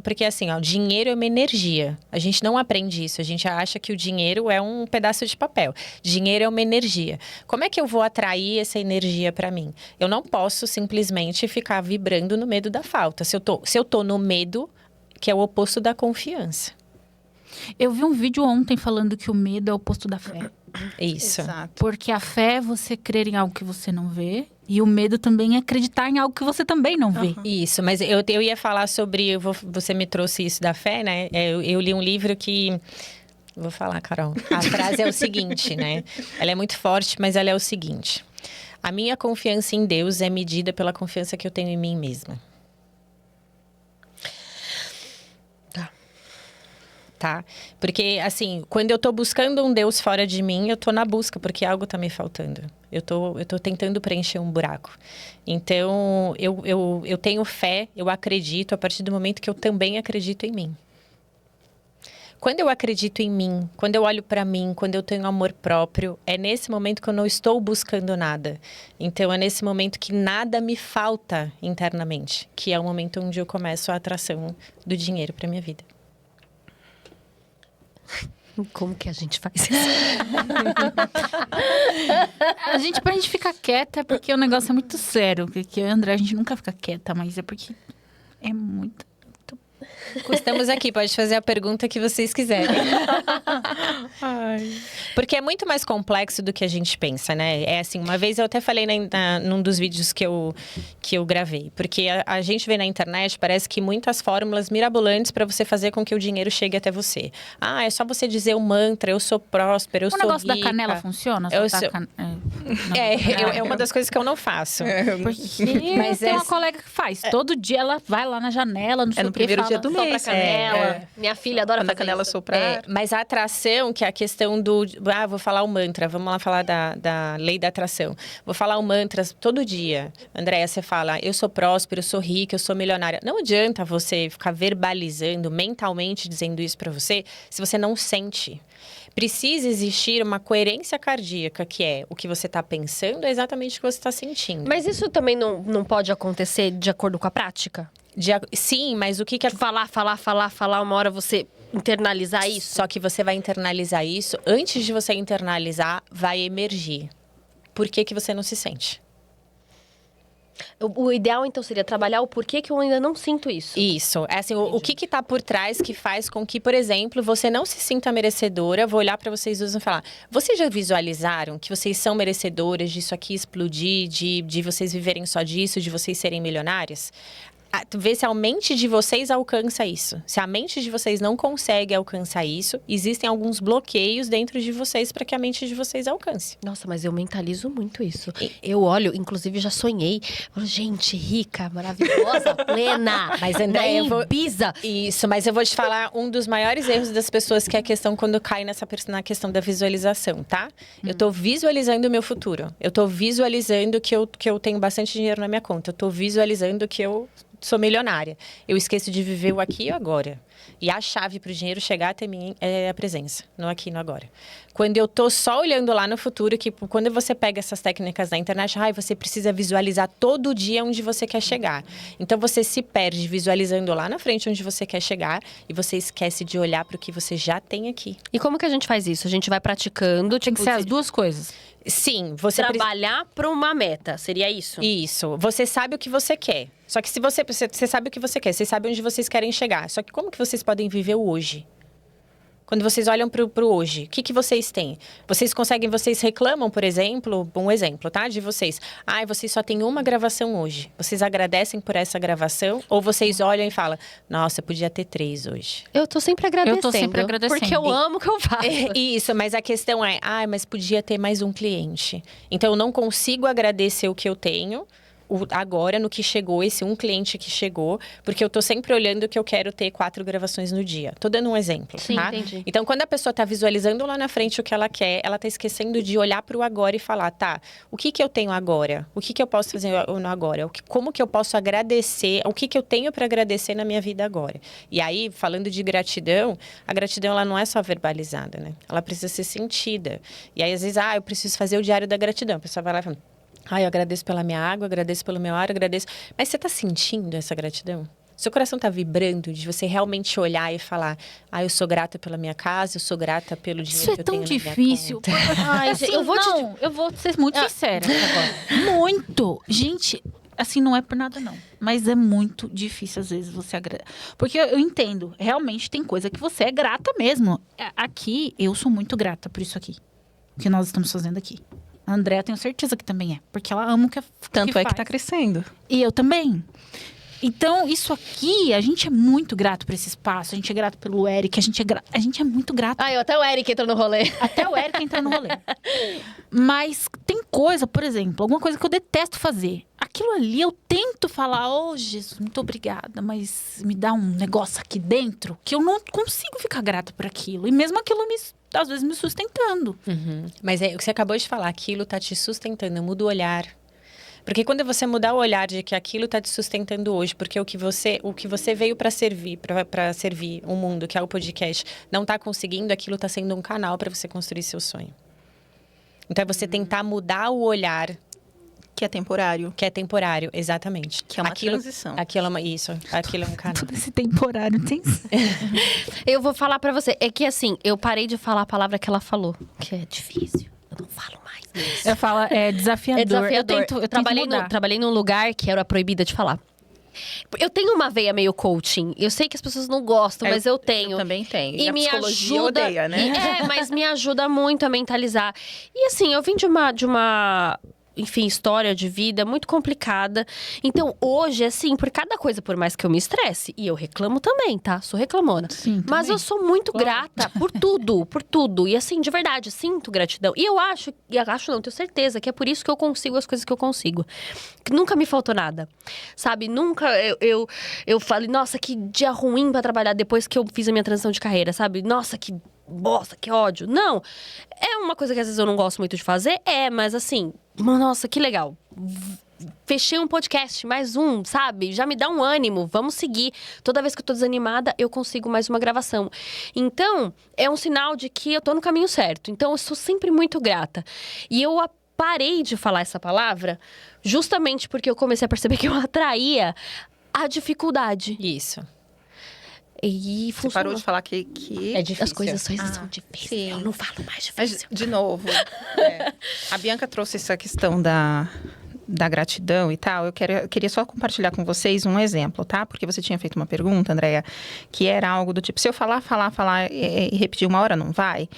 porque assim, dinheiro é uma energia. A gente não aprende isso. A gente acha que o dinheiro é um pedaço de papel. Dinheiro é uma energia. Como é que eu vou atrair essa energia para mim? Eu não posso simplesmente ficar vibrando no medo da falta. Se eu tô no medo, que é o oposto da confiança. Eu vi um vídeo ontem falando que o medo é o oposto da fé. Isso. Exato. Porque a fé é você crer em algo que você não vê. E o medo também é acreditar em algo que você também não vê. Isso, mas eu ia falar sobre... Você me trouxe isso da fé, né? Eu li um livro que... Vou falar, Carol. A frase é o seguinte, né? Ela é muito forte, mas ela é o seguinte: a minha confiança em Deus é medida pela confiança que eu tenho em mim mesma. Tá? Porque, assim, quando eu tô buscando um Deus fora de mim, eu tô na busca, porque algo tá me faltando. Eu tô tentando preencher um buraco. Então, eu tenho fé, eu acredito a partir do momento que eu também acredito em mim. Quando eu acredito em mim, quando eu olho pra mim, quando eu tenho amor próprio, é nesse momento que eu não estou buscando nada. Então, é nesse momento que nada me falta internamente, que é o momento onde eu começo a atração do dinheiro pra minha vida. Como que a gente faz isso? Pra gente ficar quieta, é porque o negócio é muito sério. Porque André, a gente nunca fica quieta, mas é porque é muito... Estamos aqui, pode fazer a pergunta que vocês quiserem. Porque é muito mais complexo do que a gente pensa, né? É assim, uma vez eu até falei num dos vídeos que eu gravei. Porque a gente vê na internet, parece que muitas fórmulas mirabolantes para você fazer com que o dinheiro chegue até você. É só você dizer o mantra, eu sou próspero, eu sou rica. O negócio da canela funciona? É uma das coisas que eu não faço. Porque Mas tem uma colega que faz. Todo dia ela vai lá na janela, não sei no o que, primeiro dia fala, do mês. Canela. Minha filha adora Quando a fazer canela isso. soprar. Mas a atração, que é a questão do... vou falar o mantra. Vamos lá falar da lei da atração. Vou falar o mantra todo dia. Andréia, você fala, eu sou próspero, eu sou rica, eu sou milionária. Não adianta você ficar verbalizando, mentalmente dizendo isso pra você, se você não sente. Precisa existir uma coerência cardíaca, que é o que você está pensando, é exatamente o que você está sentindo. Mas isso também não pode acontecer de acordo com a prática? Sim, mas o que é... Falar, uma hora você internalizar isso? Só que você vai internalizar isso, antes de você internalizar, vai emergir. Por que você não se sente? O ideal, então, seria trabalhar o porquê que eu ainda não sinto isso. Isso. É assim, o que tá por trás que faz com que, por exemplo, você não se sinta merecedora? Vou olhar para vocês duas e falar, vocês já visualizaram que vocês são merecedoras disso aqui explodir, de vocês viverem só disso, de vocês serem milionárias? ver se a mente de vocês alcança isso. Se a mente de vocês não consegue alcançar isso, existem alguns bloqueios dentro de vocês para que a mente de vocês alcance. Nossa, mas eu mentalizo muito isso. Eu olho, inclusive já sonhei. Falo, gente, rica, maravilhosa, plena. Mas, André, eu vou... Ibiza. Isso, mas eu vou te falar um dos maiores erros das pessoas, que é a questão quando cai na questão da visualização, tá? Eu tô visualizando o meu futuro. Eu tô visualizando que eu tenho bastante dinheiro na minha conta. Eu tô visualizando que eu sou milionária. Eu esqueço de viver o aqui e o agora. E a chave para o dinheiro chegar até mim é a presença, no aqui e no agora. Quando eu tô só olhando lá no futuro, que quando você pega essas técnicas da internet, você precisa visualizar todo dia onde você quer chegar. Então você se perde visualizando lá na frente onde você quer chegar e você esquece de olhar para o que você já tem aqui. E como que a gente faz isso? A gente vai praticando, Tem que ser as duas coisas. Sim, você trabalhar para uma meta, seria isso? Isso. Você sabe o que você quer. Só que se você sabe o que você quer, você sabe onde vocês querem chegar. Só que como que vocês podem viver o hoje? Quando vocês olham pro hoje, o que vocês têm? Vocês reclamam, por exemplo, um exemplo, tá? De vocês. Vocês só têm uma gravação hoje. Vocês agradecem por essa gravação? Ou vocês olham e falam, nossa, podia ter 3 hoje? Eu tô sempre agradecendo. Eu tô sempre agradecendo. Porque eu amo o que eu faço. Isso, mas a questão é, mas podia ter mais um cliente. Então, eu não consigo agradecer o que eu tenho agora, no que chegou, esse um cliente que chegou, porque eu tô sempre olhando que eu quero ter 4 gravações no dia. Tô dando um exemplo, Sim, tá? entendi. Então, quando a pessoa tá visualizando lá na frente o que ela quer, ela tá esquecendo de olhar pro agora e falar, tá, o que eu tenho agora? O que eu posso fazer no agora? Como que eu posso agradecer? O que eu tenho para agradecer na minha vida agora? E aí, falando de gratidão, a gratidão, ela não é só verbalizada, né? Ela precisa ser sentida. E aí, às vezes, eu preciso fazer o diário da gratidão. A pessoa vai lá e fala, eu agradeço pela minha água, agradeço pelo meu ar, agradeço. Mas você está sentindo essa gratidão? Seu coração está vibrando de você realmente olhar e falar, eu sou grata pela minha casa, eu sou grata pelo dinheiro que eu tenho na minha conta. Isso é tão difícil. Eu vou ser muito sincera agora. Muito. Gente, assim, não é por nada não. Mas é muito difícil, às vezes, você agradecer. Porque eu entendo, realmente tem coisa que você é grata mesmo. Aqui, eu sou muito grata por isso aqui. Que nós estamos fazendo aqui. A Andréa, tenho certeza que também é. Porque ela ama o que Tanto que é faz. que tá crescendo. E eu também. Então, isso aqui, a gente é muito grato por esse espaço. A gente é grato pelo Eric. A gente é muito grato. Até o Eric entrou no rolê. Até o Eric entra no rolê. Mas tem coisa, por exemplo, alguma coisa que eu detesto fazer. Aquilo ali, eu tento falar, Jesus, muito obrigada, mas me dá um negócio aqui dentro que eu não consigo ficar grata por aquilo. E mesmo aquilo às vezes me sustentando. Uhum. Mas o que você acabou de falar, aquilo tá te sustentando, muda o olhar. Porque quando você mudar o olhar de que aquilo tá te sustentando hoje, porque o que você veio para servir o mundo, que é o podcast, não tá conseguindo, aquilo tá sendo um canal para você construir seu sonho. Então é você tentar mudar o olhar. Que é temporário. Que é temporário, exatamente. Que é uma transição. Aquilo é um canal. Tudo esse temporário tem. Eu vou falar pra você, é que assim, eu parei de falar a palavra que ela falou, que é difícil. Eu não falo mais. Eu falo, é desafiador. É desafiador. Eu tento trabalhei num lugar que era proibida de falar. Eu tenho uma veia meio coaching. Eu sei que as pessoas não gostam, mas eu tenho. Eu também tenho. E a me psicologia ajuda, odeia, né? mas me ajuda muito a mentalizar. E assim, eu vim de uma enfim, história de vida muito complicada. Então, hoje, assim, por cada coisa, por mais que eu me estresse, e eu reclamo também, tá? Sou reclamona. Sim, mas eu sou muito grata por tudo, por tudo. E assim, de verdade, sinto gratidão. E eu acho não, tenho certeza que é por isso que eu consigo as coisas que eu consigo. Que nunca me faltou nada, sabe? Nunca eu falei, nossa, que dia ruim pra trabalhar depois que eu fiz a minha transição de carreira, sabe? Nossa, que bosta, que ódio. Não, é uma coisa que às vezes eu não gosto muito de fazer, mas assim, nossa, que legal. Fechei um podcast, mais um, sabe? Já me dá um ânimo, vamos seguir. Toda vez que eu tô desanimada, eu consigo mais uma gravação. Então, é um sinal de que eu tô no caminho certo. Então, eu sou sempre muito grata. E eu parei de falar essa palavra justamente porque eu comecei a perceber que eu atraía a dificuldade. Isso. E Você parou de falar que é difícil. As coisas são difíceis. Sim. Eu não falo mais difícil. Mas, de novo, a Bianca trouxe essa questão da gratidão e tal. Eu queria só compartilhar com vocês um exemplo, tá? Porque você tinha feito uma pergunta, Andréia, que era algo do tipo, se eu falar e repetir uma hora, não vai?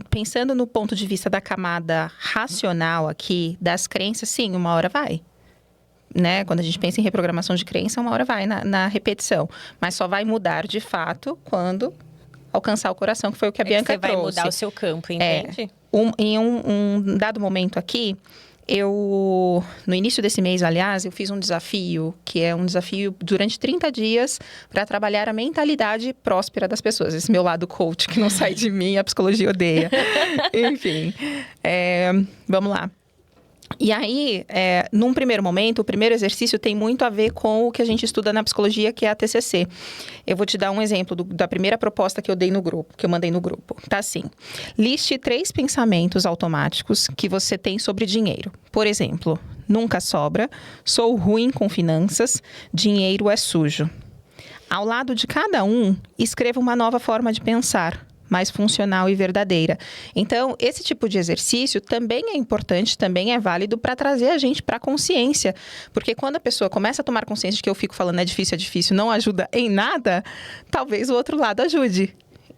Pensando no ponto de vista da camada racional aqui, das crenças, sim, uma hora vai. né, quando a gente pensa em reprogramação de crença, uma hora vai na repetição. Mas só vai mudar de fato quando alcançar o coração, que foi o que a Bianca você vai trouxe. mudar o seu campo, entende? Em um dado momento aqui, no início desse mês, aliás, eu fiz um desafio, que é um desafio durante 30 dias para trabalhar a mentalidade próspera das pessoas. Esse meu lado coach que não sai de mim, a psicologia odeia. Enfim, vamos lá. E aí, num primeiro momento, o primeiro exercício tem muito a ver com o que a gente estuda na psicologia, que é a TCC. Eu vou te dar um exemplo da primeira proposta que eu dei no grupo, que eu mandei no grupo. Tá assim: liste 3 pensamentos automáticos que você tem sobre dinheiro. Por exemplo, nunca sobra, sou ruim com finanças, dinheiro é sujo. Ao lado de cada um, escreva uma nova forma de pensar, mais funcional e verdadeira. Então, esse tipo de exercício também é importante, também é válido para trazer a gente para a consciência. Porque quando a pessoa começa a tomar consciência de que eu fico falando é difícil, não ajuda em nada, talvez o outro lado ajude.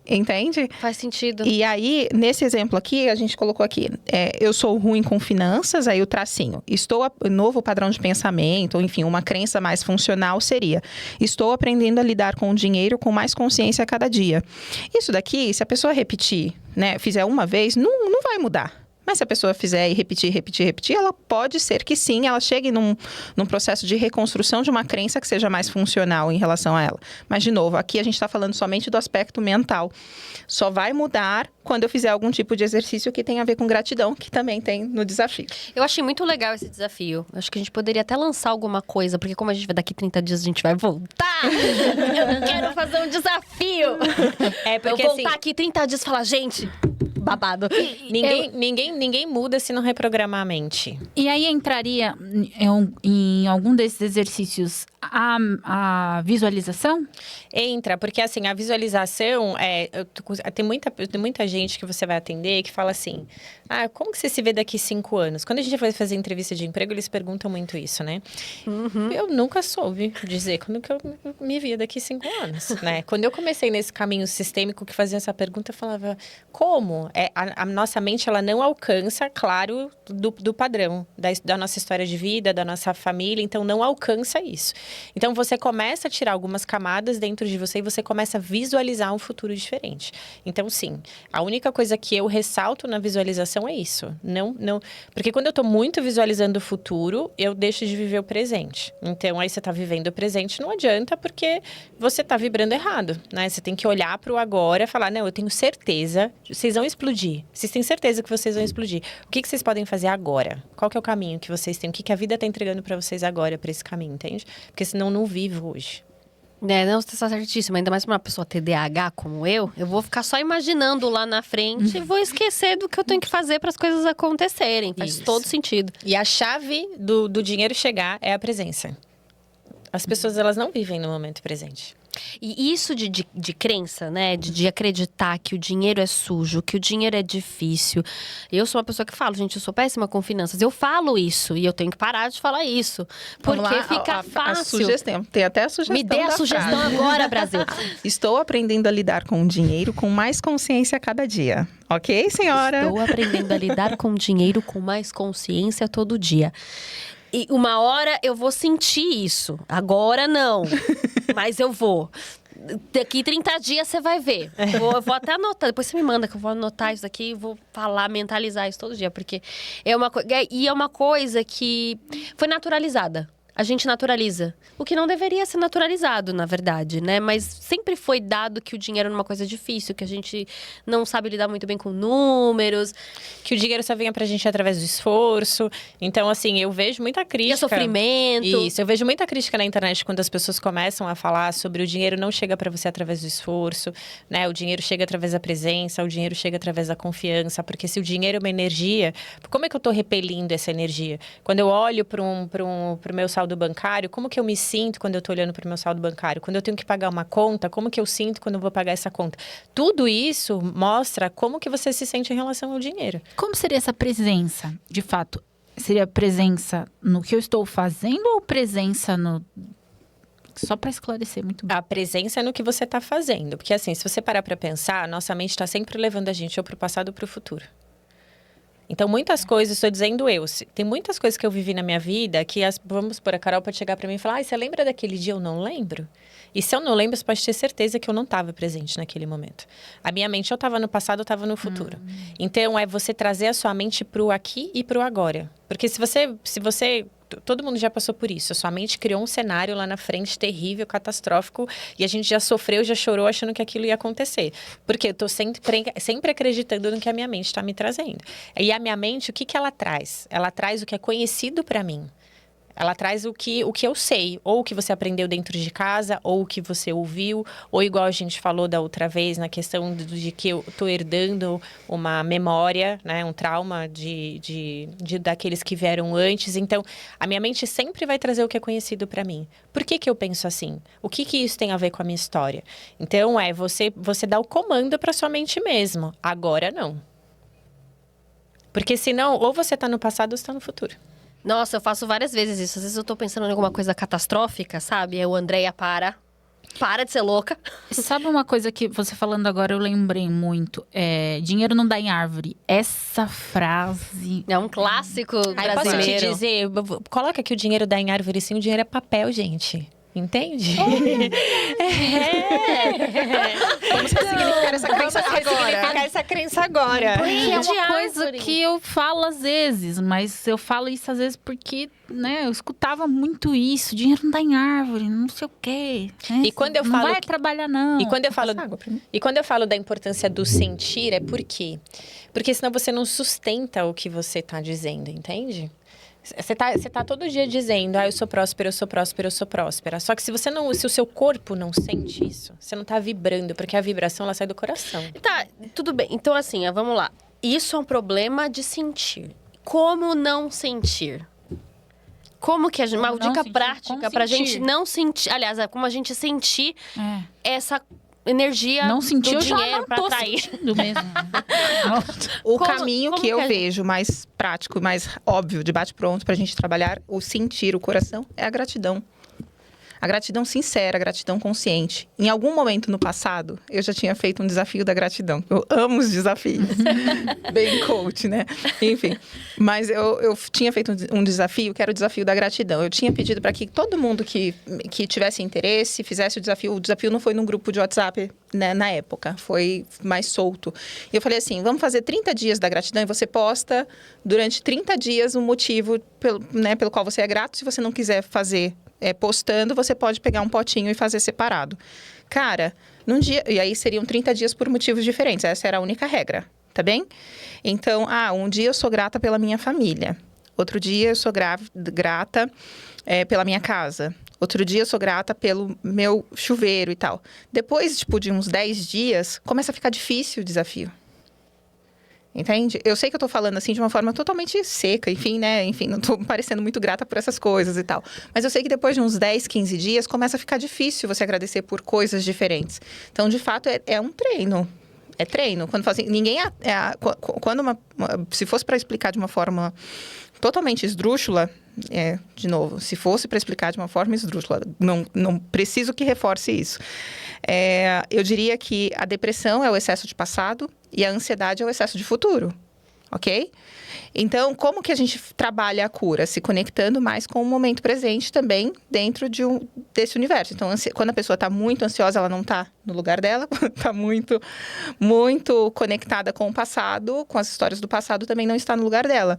Entende? Faz sentido. E aí, nesse exemplo aqui, a gente colocou aqui, eu sou ruim com finanças, aí o tracinho. Novo padrão de pensamento, ou enfim, uma crença mais funcional seria: estou aprendendo a lidar com o dinheiro com mais consciência a cada dia. Isso daqui, se a pessoa repetir, né, fizer uma vez, não vai mudar. Mas se a pessoa fizer e repetir, ela pode ser que sim, ela chegue num processo de reconstrução de uma crença que seja mais funcional em relação a ela. Mas, de novo, aqui a gente está falando somente do aspecto mental. Só vai mudar quando eu fizer algum tipo de exercício que tenha a ver com gratidão, que também tem no desafio. Eu achei muito legal esse desafio. Acho que a gente poderia até lançar alguma coisa, porque como a gente vai daqui 30 dias, a gente vai voltar. Eu quero fazer um desafio. Porque eu voltar aqui 30 dias e falar, gente, babado. Ninguém muda se não reprogramar a mente. E aí entraria em algum desses exercícios a visualização? Entra, porque assim, a visualização, tem muita gente que você vai atender que fala assim: como que você se vê daqui 5 anos? Quando a gente vai fazer entrevista de emprego, eles perguntam muito isso, né? Uhum. Eu nunca soube dizer quando que eu me via daqui 5 anos, né? Quando eu comecei nesse caminho sistêmico que fazia essa pergunta, eu falava: como? A nossa mente, ela não alcança, claro, do padrão da nossa história de vida, da nossa família, então não alcança isso. Então, você começa a tirar algumas camadas dentro de você e você começa a visualizar um futuro diferente. Então, sim, a única coisa que eu ressalto na visualização é isso. Não, porque quando eu estou muito visualizando o futuro, eu deixo de viver o presente. Então, aí você está vivendo o presente, não adianta, porque você está vibrando errado, né? Você tem que olhar para o agora e falar: não, eu tenho certeza, vocês vão explodir. Vocês têm certeza que vocês vão explodir. O que vocês podem fazer agora? Qual que é o caminho que vocês têm? O que a vida está entregando para vocês agora, para esse caminho, entende? Porque senão não vivo hoje. Não, você está certíssima. Ainda mais para uma pessoa TDAH como eu vou ficar só imaginando lá na frente e vou esquecer do que eu tenho que fazer para as coisas acontecerem. Faz todo sentido. E a chave do dinheiro chegar é a presença. As pessoas, elas não vivem no momento presente. E isso de crença, né? De acreditar que o dinheiro é sujo, que o dinheiro é difícil. Eu sou uma pessoa que falo, gente, eu sou péssima com finanças. Eu falo isso e eu tenho que parar de falar isso. Porque lá, fica fácil. A sugestão, tem até a sugestão. Me dê a sugestão frase. agora, Brasil. Estou aprendendo a lidar com o dinheiro com mais consciência a cada dia. Ok, senhora? Estou aprendendo a lidar com o dinheiro com mais consciência todo dia. E uma hora eu vou sentir isso. Agora não. Mas eu vou. Daqui 30 dias você vai ver. Eu vou até anotar. Depois você me manda que eu vou anotar isso aqui e vou falar, mentalizar isso todo dia. Porque é uma coisa que foi naturalizada. A gente naturaliza. O que não deveria ser naturalizado, na verdade, né? Mas sempre foi dado que o dinheiro é uma coisa difícil, que a gente não sabe lidar muito bem com números. Que o dinheiro só venha pra gente através do esforço. Então, assim, eu vejo muita crítica. E sofrimento. Isso, eu vejo muita crítica na internet quando as pessoas começam a falar sobre o dinheiro não chega pra você através do esforço, né? O dinheiro chega através da presença, o dinheiro chega através da confiança. Porque se o dinheiro é uma energia, como é que eu tô repelindo essa energia? Quando eu olho pro meu saldo bancário, como que eu me sinto quando eu tô olhando pro meu saldo bancário? Quando eu tenho que pagar uma conta, como que eu sinto quando eu vou pagar essa conta? Tudo isso mostra como que você se sente em relação ao dinheiro. Como seria essa presença, de fato? Seria presença no que eu estou fazendo ou presença no... Só para esclarecer muito bem. A presença é no que você tá fazendo. Porque assim, se você parar pra pensar, a nossa mente tá sempre levando a gente ou pro passado ou pro futuro. Então, muitas coisas, estou dizendo tem muitas coisas que eu vivi na minha vida que, vamos por a Carol pode chegar para mim e falar, você lembra daquele dia? Eu não lembro. E se eu não lembro, você pode ter certeza que eu não estava presente naquele momento. A minha mente, eu estava no passado, eu estava no futuro. Então, é você trazer a sua mente para o aqui e para o agora. Porque se você todo mundo já passou por isso. A sua mente criou um cenário lá na frente terrível, catastrófico, e a gente já sofreu, já chorou achando que aquilo ia acontecer. Porque eu tô sempre acreditando no que a minha mente está me trazendo. E a minha mente, o que ela traz? Ela traz o que é conhecido para mim. Ela traz o que eu sei, ou o que você aprendeu dentro de casa, ou o que você ouviu, ou igual a gente falou da outra vez, na questão de que eu estou herdando uma memória, né, um trauma daqueles que vieram antes. Então, a minha mente sempre vai trazer o que é conhecido para mim. Por que eu penso assim? O que isso tem a ver com a minha história? Então, você dá o comando para sua mente mesmo. Agora, não. Porque senão, ou você está no passado ou você está no futuro. Nossa, eu faço várias vezes isso. Às vezes eu tô pensando em alguma coisa catastrófica, sabe? Aí o Andréia para de ser louca. Sabe uma coisa que você falando agora eu lembrei muito? Dinheiro não dá em árvore. Essa frase... É um clássico Aí brasileiro. posso te dizer, coloca que o dinheiro dá em árvore sim, o dinheiro é papel, gente. Entende? Vamos ressignificar essa crença agora. Essa crença agora. Porque é de uma coisa árvore. que eu falo às vezes, mas eu falo isso às vezes porque, né, eu escutava muito isso. Dinheiro não dá em árvore, não sei o quê. Né? E quando eu não falo vai trabalhar, não. E quando eu falo da importância do sentir, é por quê? Porque senão você não sustenta o que você está dizendo, entende? Você tá todo dia dizendo, eu sou próspera, eu sou próspera, eu sou próspera. Só que se o seu corpo não sente isso, você não tá vibrando, porque a vibração, ela sai do coração. Tá, tudo bem. Então, assim, vamos lá. Isso é um problema de sentir. Como não sentir? Como que a gente... Uma dica prática pra gente não sentir... Aliás, como a gente sentir essa energia não sentir, do eu já dinheiro não pra tô atrair. sentindo mesmo. O Como- caminho como que eu que a gente- vejo mais prático, mais óbvio, de bate-pronto pra gente trabalhar o sentir, o coração, é a gratidão. A gratidão sincera, a gratidão consciente. Em algum momento no passado, eu já tinha feito um desafio da gratidão. Eu amo os desafios. Bem coach, né? Enfim. Mas eu tinha feito um desafio, que era o desafio da gratidão. Eu tinha pedido para que todo mundo que tivesse interesse fizesse o desafio. O desafio não foi num grupo de WhatsApp, né, na época. Foi mais solto. E eu falei assim, vamos fazer 30 dias da gratidão e você posta durante 30 dias um motivo pelo qual você é grato. Se você não quiser fazer postando, você pode pegar um potinho e fazer separado. Cara, num dia... E aí seriam 30 dias por motivos diferentes. Essa era a única regra, tá bem? Então, um dia eu sou grata pela minha família. Outro dia eu sou grata pela minha casa. Outro dia eu sou grata pelo meu chuveiro e tal. Depois, de uns 10 dias, começa a ficar difícil o desafio. Entende? Eu sei que eu tô falando assim de uma forma totalmente seca, enfim, né? Enfim, não tô parecendo muito grata por essas coisas e tal. Mas eu sei que depois de uns 10, 15 dias, começa a ficar difícil você agradecer por coisas diferentes. Então, de fato, é um treino. É treino. Quando fazem, ninguém... se fosse para explicar de uma forma totalmente esdrúxula, de novo, se fosse para explicar de uma forma esdrúxula, não preciso que reforce isso. Eu diria que a depressão é o excesso de passado e a ansiedade é o excesso de futuro, ok? Então, como que a gente trabalha a cura? Se conectando mais com o momento presente também dentro desse universo. Então, quando a pessoa está muito ansiosa, ela não está no lugar dela. Está muito, muito conectada com o passado, com as histórias do passado, também não está no lugar dela.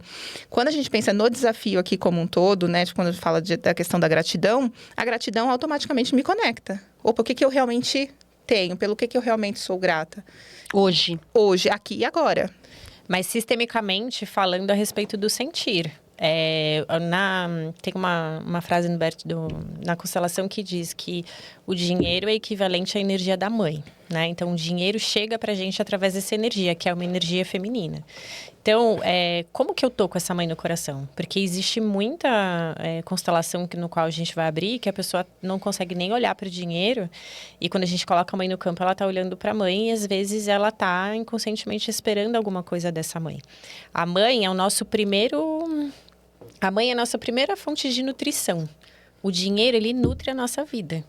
Quando a gente pensa no desafio aqui como um todo, né? Quando a gente fala da questão da gratidão, a gratidão automaticamente me conecta. Opa, o que eu realmente tenho? Pelo que eu realmente sou grata? Hoje, aqui e agora. Mas sistemicamente falando a respeito do sentir. Tem uma frase na constelação que diz que o dinheiro é equivalente à energia da mãe, né? Então, o dinheiro chega pra gente através dessa energia, que é uma energia feminina. Então, como que eu tô com essa mãe no coração? Porque existe muita constelação no qual a gente vai abrir, que a pessoa não consegue nem olhar para o dinheiro. E quando a gente coloca a mãe no campo, ela tá olhando para a mãe e às vezes ela tá inconscientemente esperando alguma coisa dessa mãe. A mãe é a nossa primeira fonte de nutrição. O dinheiro, ele nutre a nossa vida.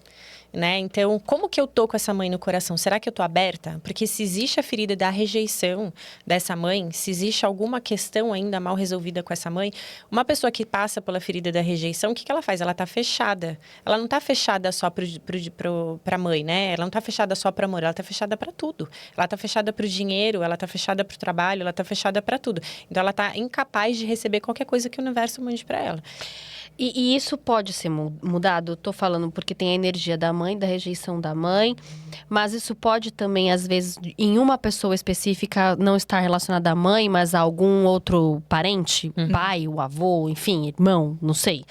né? Então, como que eu tô com essa mãe no coração? Será que eu tô aberta? Porque se existe a ferida da rejeição dessa mãe, se existe alguma questão ainda mal resolvida com essa mãe, uma pessoa que passa pela ferida da rejeição, o que ela faz? Ela tá fechada. Ela não tá fechada só pra mãe, né? Ela não tá fechada só pro amor, ela tá fechada para tudo. Ela tá fechada pro dinheiro, ela tá fechada pro trabalho, ela tá fechada para tudo. Então, ela tá incapaz de receber qualquer coisa que o universo mande para ela. E isso pode ser mudado? Tô falando porque tem a energia da mãe, da rejeição da mãe. Mas isso pode também, às vezes, em uma pessoa específica, não estar relacionada à mãe, mas a algum outro parente? Pai, o avô, enfim, irmão, não sei.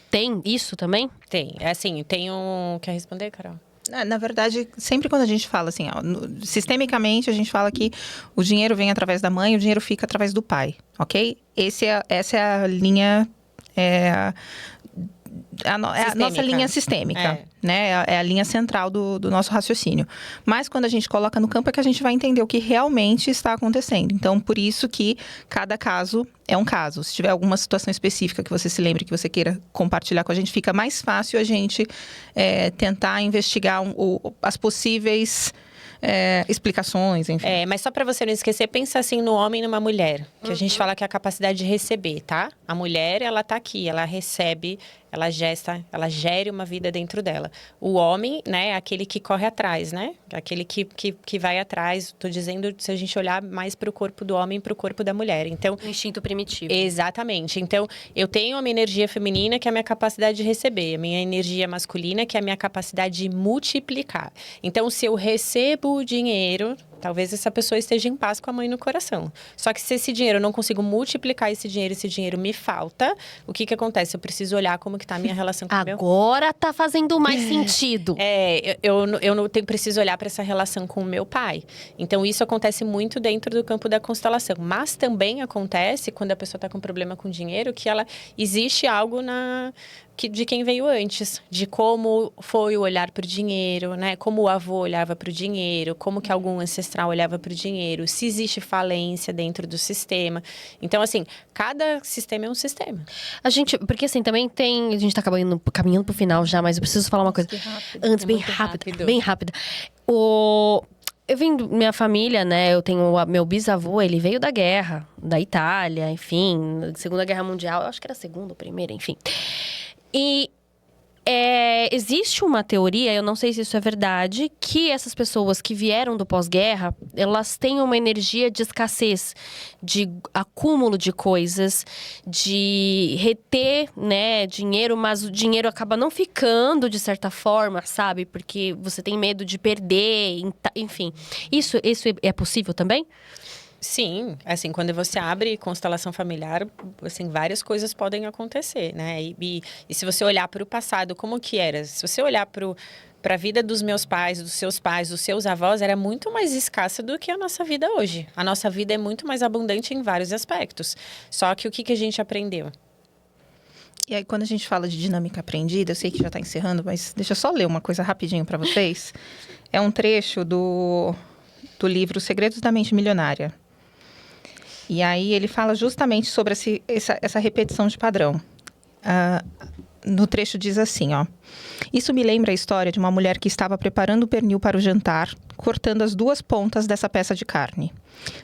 Tem isso também? Tem. É assim, tem um... Quer responder, Carol? Na verdade, sempre quando a gente fala assim, ó, sistemicamente a gente fala que o dinheiro vem através da mãe, o dinheiro fica através do pai, ok? Essa é a linha... É a nossa linha sistêmica, né? É a linha central do nosso raciocínio. Mas quando a gente coloca no campo é que a gente vai entender o que realmente está acontecendo. Então, por isso que cada caso é um caso. Se tiver alguma situação específica que você se lembre, que você queira compartilhar com a gente, fica mais fácil a gente tentar investigar as possíveis... explicações, enfim. Mas só para você não esquecer, pensa assim no homem e numa mulher. Que a gente fala que é a capacidade de receber, tá? A mulher, ela tá aqui, ela recebe, ela gesta, ela gere uma vida dentro dela. O homem, né, é aquele que corre atrás, né? Aquele que vai atrás. Tô dizendo, se a gente olhar mais para o corpo do homem, para o corpo da mulher. Então, O instinto primitivo. exatamente. Então, eu tenho a minha energia feminina, que é a minha capacidade de receber. A minha energia masculina, que é a minha capacidade de multiplicar. Então, se eu recebo o dinheiro, talvez essa pessoa esteja em paz com a mãe no coração. Só que se esse dinheiro, eu não consigo multiplicar esse dinheiro me falta, o que acontece? Eu preciso olhar como que tá a minha relação com o meu... Agora tá fazendo mais sentido. Eu não preciso olhar para essa relação com o meu pai. Então, isso acontece muito dentro do campo da constelação. Mas também acontece quando a pessoa está com problema com dinheiro, que existe algo de quem veio antes. De como foi o olhar para o dinheiro, né? Como o avô olhava para o dinheiro, como que algum ancestral olhava para o dinheiro, se existe falência dentro do sistema. Então, assim, cada sistema é um sistema. Porque assim, também tem... A gente tá caminhando pro final já, mas eu preciso falar uma coisa. Antes, bem rápida. Eu vim minha família, né? Eu tenho meu bisavô, ele veio da guerra, da Itália, enfim, Segunda Guerra Mundial. Eu acho que era a segunda ou primeira, enfim. E existe uma teoria, eu não sei se isso é verdade, que essas pessoas que vieram do pós-guerra, elas têm uma energia de escassez, de acúmulo de coisas, de reter, né, dinheiro, mas o dinheiro acaba não ficando de certa forma, sabe? Porque você tem medo de perder, enfim. Isso é possível também? Sim, assim, quando você abre constelação familiar, assim, várias coisas podem acontecer, né? E se você olhar para o passado, como que era? Se você olhar para a vida dos meus pais, dos seus avós, era muito mais escassa do que a nossa vida hoje. A nossa vida é muito mais abundante em vários aspectos. Só que o que a gente aprendeu? E aí, quando a gente fala de dinâmica aprendida, eu sei que já está encerrando, mas deixa eu só ler uma coisa rapidinho para vocês. É um trecho do livro Segredos da Mente Milionária. E aí ele fala justamente sobre essa repetição de padrão. No trecho diz assim, ó. Isso me lembra a história de uma mulher que estava preparando o pernil para o jantar, cortando as duas pontas dessa peça de carne.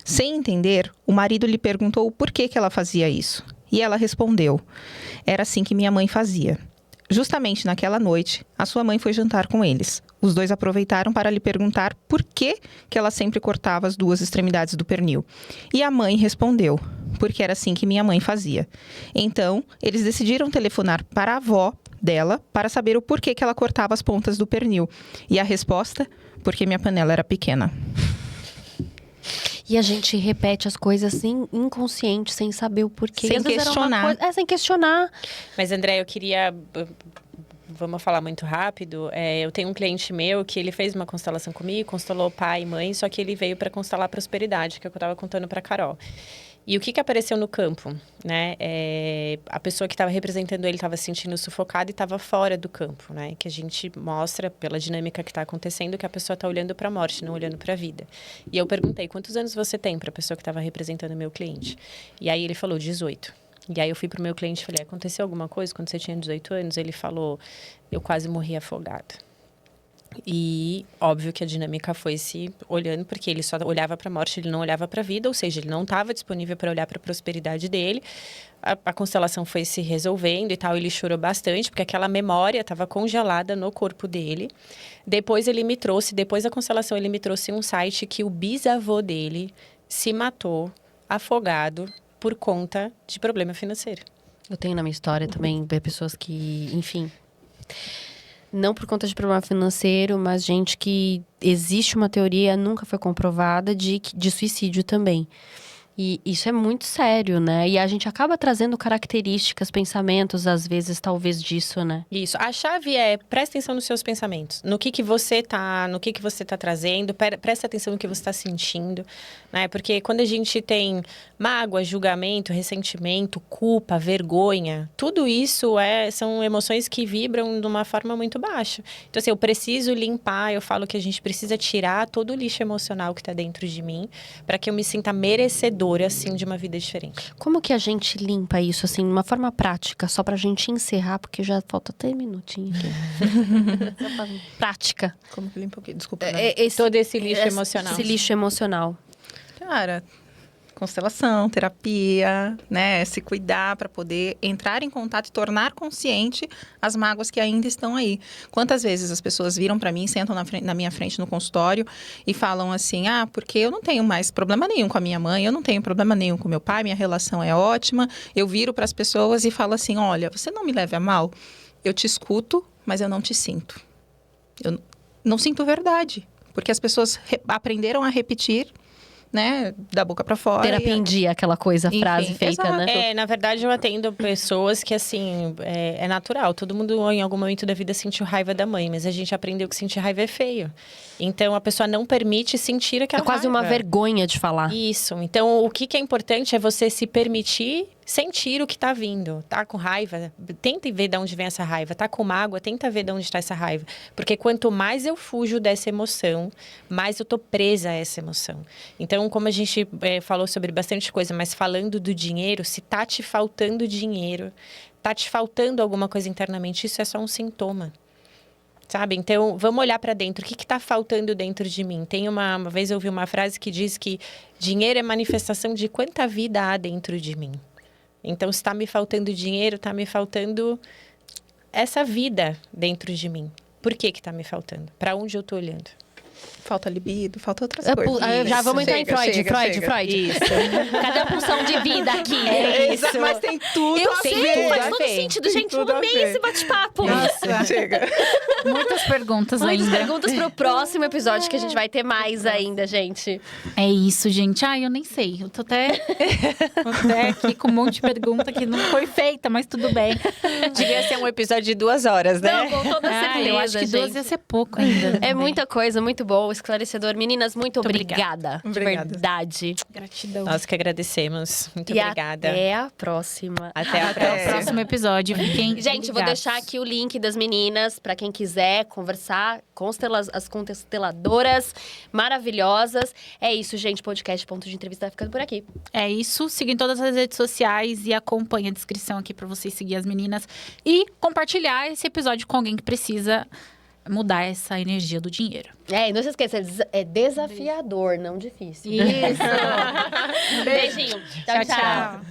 Sem entender, o marido lhe perguntou por que ela fazia isso. E ela respondeu, era assim que minha mãe fazia. Justamente naquela noite, a sua mãe foi jantar com eles. Os dois aproveitaram para lhe perguntar por que ela sempre cortava as duas extremidades do pernil. E a mãe respondeu, porque era assim que minha mãe fazia. Então, eles decidiram telefonar para a avó dela para saber o porquê que ela cortava as pontas do pernil. E a resposta, porque minha panela era pequena. E a gente repete as coisas assim, inconsciente, sem saber o porquê. Sem questionar. Sem questionar. Mas, André, eu queria... Vamos falar muito rápido. Eu tenho um cliente meu que ele fez uma constelação comigo, constelou pai e mãe, só que ele veio para constelar prosperidade, que é o que eu estava contando para Carol. E o que apareceu no campo, né? A pessoa que estava representando ele estava se sentindo sufocada e estava fora do campo, né? Que a gente mostra, pela dinâmica que está acontecendo, que a pessoa está olhando para a morte, não olhando para a vida. E eu perguntei, quantos anos você tem para a pessoa que estava representando o meu cliente? E aí ele falou, 18. E aí eu fui pro meu cliente e falei, aconteceu alguma coisa quando você tinha 18 anos? Ele falou, eu quase morri afogado. E óbvio que a dinâmica foi se olhando, porque ele só olhava para a morte, ele não olhava para a vida, ou seja, ele não estava disponível para olhar para a prosperidade dele. A constelação foi se resolvendo e tal, ele chorou bastante, porque aquela memória estava congelada no corpo dele. Depois da constelação, ele me trouxe um site que o bisavô dele se matou afogado por conta de problema financeiro. Eu tenho na minha história também pessoas que, enfim, não por conta de problema financeiro, mas gente que existe uma teoria, nunca foi comprovada, de suicídio também. E isso é muito sério, né? E a gente acaba trazendo características, pensamentos, às vezes, talvez disso, né? Isso. A chave é, presta atenção nos seus pensamentos. No que você tá trazendo, presta atenção no que você está sentindo, né? Porque quando a gente tem mágoa, julgamento, ressentimento, culpa, vergonha, tudo isso são emoções que vibram de uma forma muito baixa. Então, assim, eu preciso limpar, eu falo que a gente precisa tirar todo o lixo emocional que está dentro de mim, para que eu me sinta merecedora, assim, de uma vida diferente. Como que a gente limpa isso, assim, de uma forma prática, só pra gente encerrar, porque já falta até minutinho aqui. Prática. Como que limpa o quê? Desculpa. Todo esse lixo emocional. Esse lixo emocional. Cara, constelação, terapia, né? Se cuidar para poder entrar em contato e tornar consciente as mágoas que ainda estão aí. Quantas vezes as pessoas viram para mim, sentam na minha frente no consultório e falam assim: porque eu não tenho mais problema nenhum com a minha mãe, eu não tenho problema nenhum com meu pai, minha relação é ótima. Eu viro para as pessoas e falo assim: olha, você não me leve a mal, eu te escuto, mas eu não te sinto. Eu não sinto verdade, porque as pessoas aprenderam a repetir, né, da boca pra fora. Terapia em dia, aquela coisa, Enfim, frase feita, exato. né? Na verdade, eu atendo pessoas que, assim, é natural. Todo mundo, em algum momento da vida, sentiu raiva da mãe. Mas a gente aprendeu que sentir raiva é feio. Então, a pessoa não permite sentir aquela É quase raiva. uma vergonha de falar. Isso. Então, o que é importante é você se permitir sentir o que tá vindo. Tá com raiva? Tenta ver de onde vem essa raiva. Tá com mágoa? Tenta ver de onde está essa raiva. Porque quanto mais eu fujo dessa emoção, mais eu tô presa a essa emoção. Então, como a gente falou sobre bastante coisa, mas falando do dinheiro, se tá te faltando dinheiro, tá te faltando alguma coisa internamente, isso é só um sintoma. Sabe? Então, vamos olhar para dentro. O que está faltando dentro de mim? Tem uma vez eu ouvi uma frase que diz que dinheiro é manifestação de quanta vida há dentro de mim. Então, se está me faltando dinheiro, está me faltando essa vida dentro de mim. Por que está me faltando? Para onde eu estou olhando? Falta libido, falta outras coisas. Já vamos entrar em Freud, Chega. Freud. Isso. Cadê a pulsão de vida aqui? Exato, mas tem tudo Eu a sei, ver. faz todo sentido, gente. tudo Eu a amei ver. esse bate-papo. Nossa, Chega. muitas perguntas Muitas ainda. perguntas pro próximo episódio, que a gente vai ter mais ainda, gente. É isso, gente. Eu nem sei. Eu tô até aqui com um monte de pergunta que não foi feita, mas tudo bem. Devia ser um episódio de 2 horas, né? Não, com toda certeza, eu acho que gente. 12 ia ser pouco ainda. É também. muita coisa, muito bom, esclarecedor. Meninas, muito obrigada. De Obrigada. verdade. Gratidão. Nós que agradecemos. Muito E obrigada. até a próxima. Até a Até o próxima. próximo episódio. Fiquem Gente, eu vou ligados. deixar aqui o link das meninas pra quem quiser conversar, as consteladoras maravilhosas. É isso, gente. Podcast Ponto de Entrevista vai ficando por aqui. É isso. Siga em todas as redes sociais e acompanhe a descrição aqui pra vocês seguir as meninas. E compartilhar esse episódio com alguém que precisa mudar essa energia do dinheiro. E não se esqueça, é desafiador, não difícil. Isso. Beijinho. Tchau, tchau.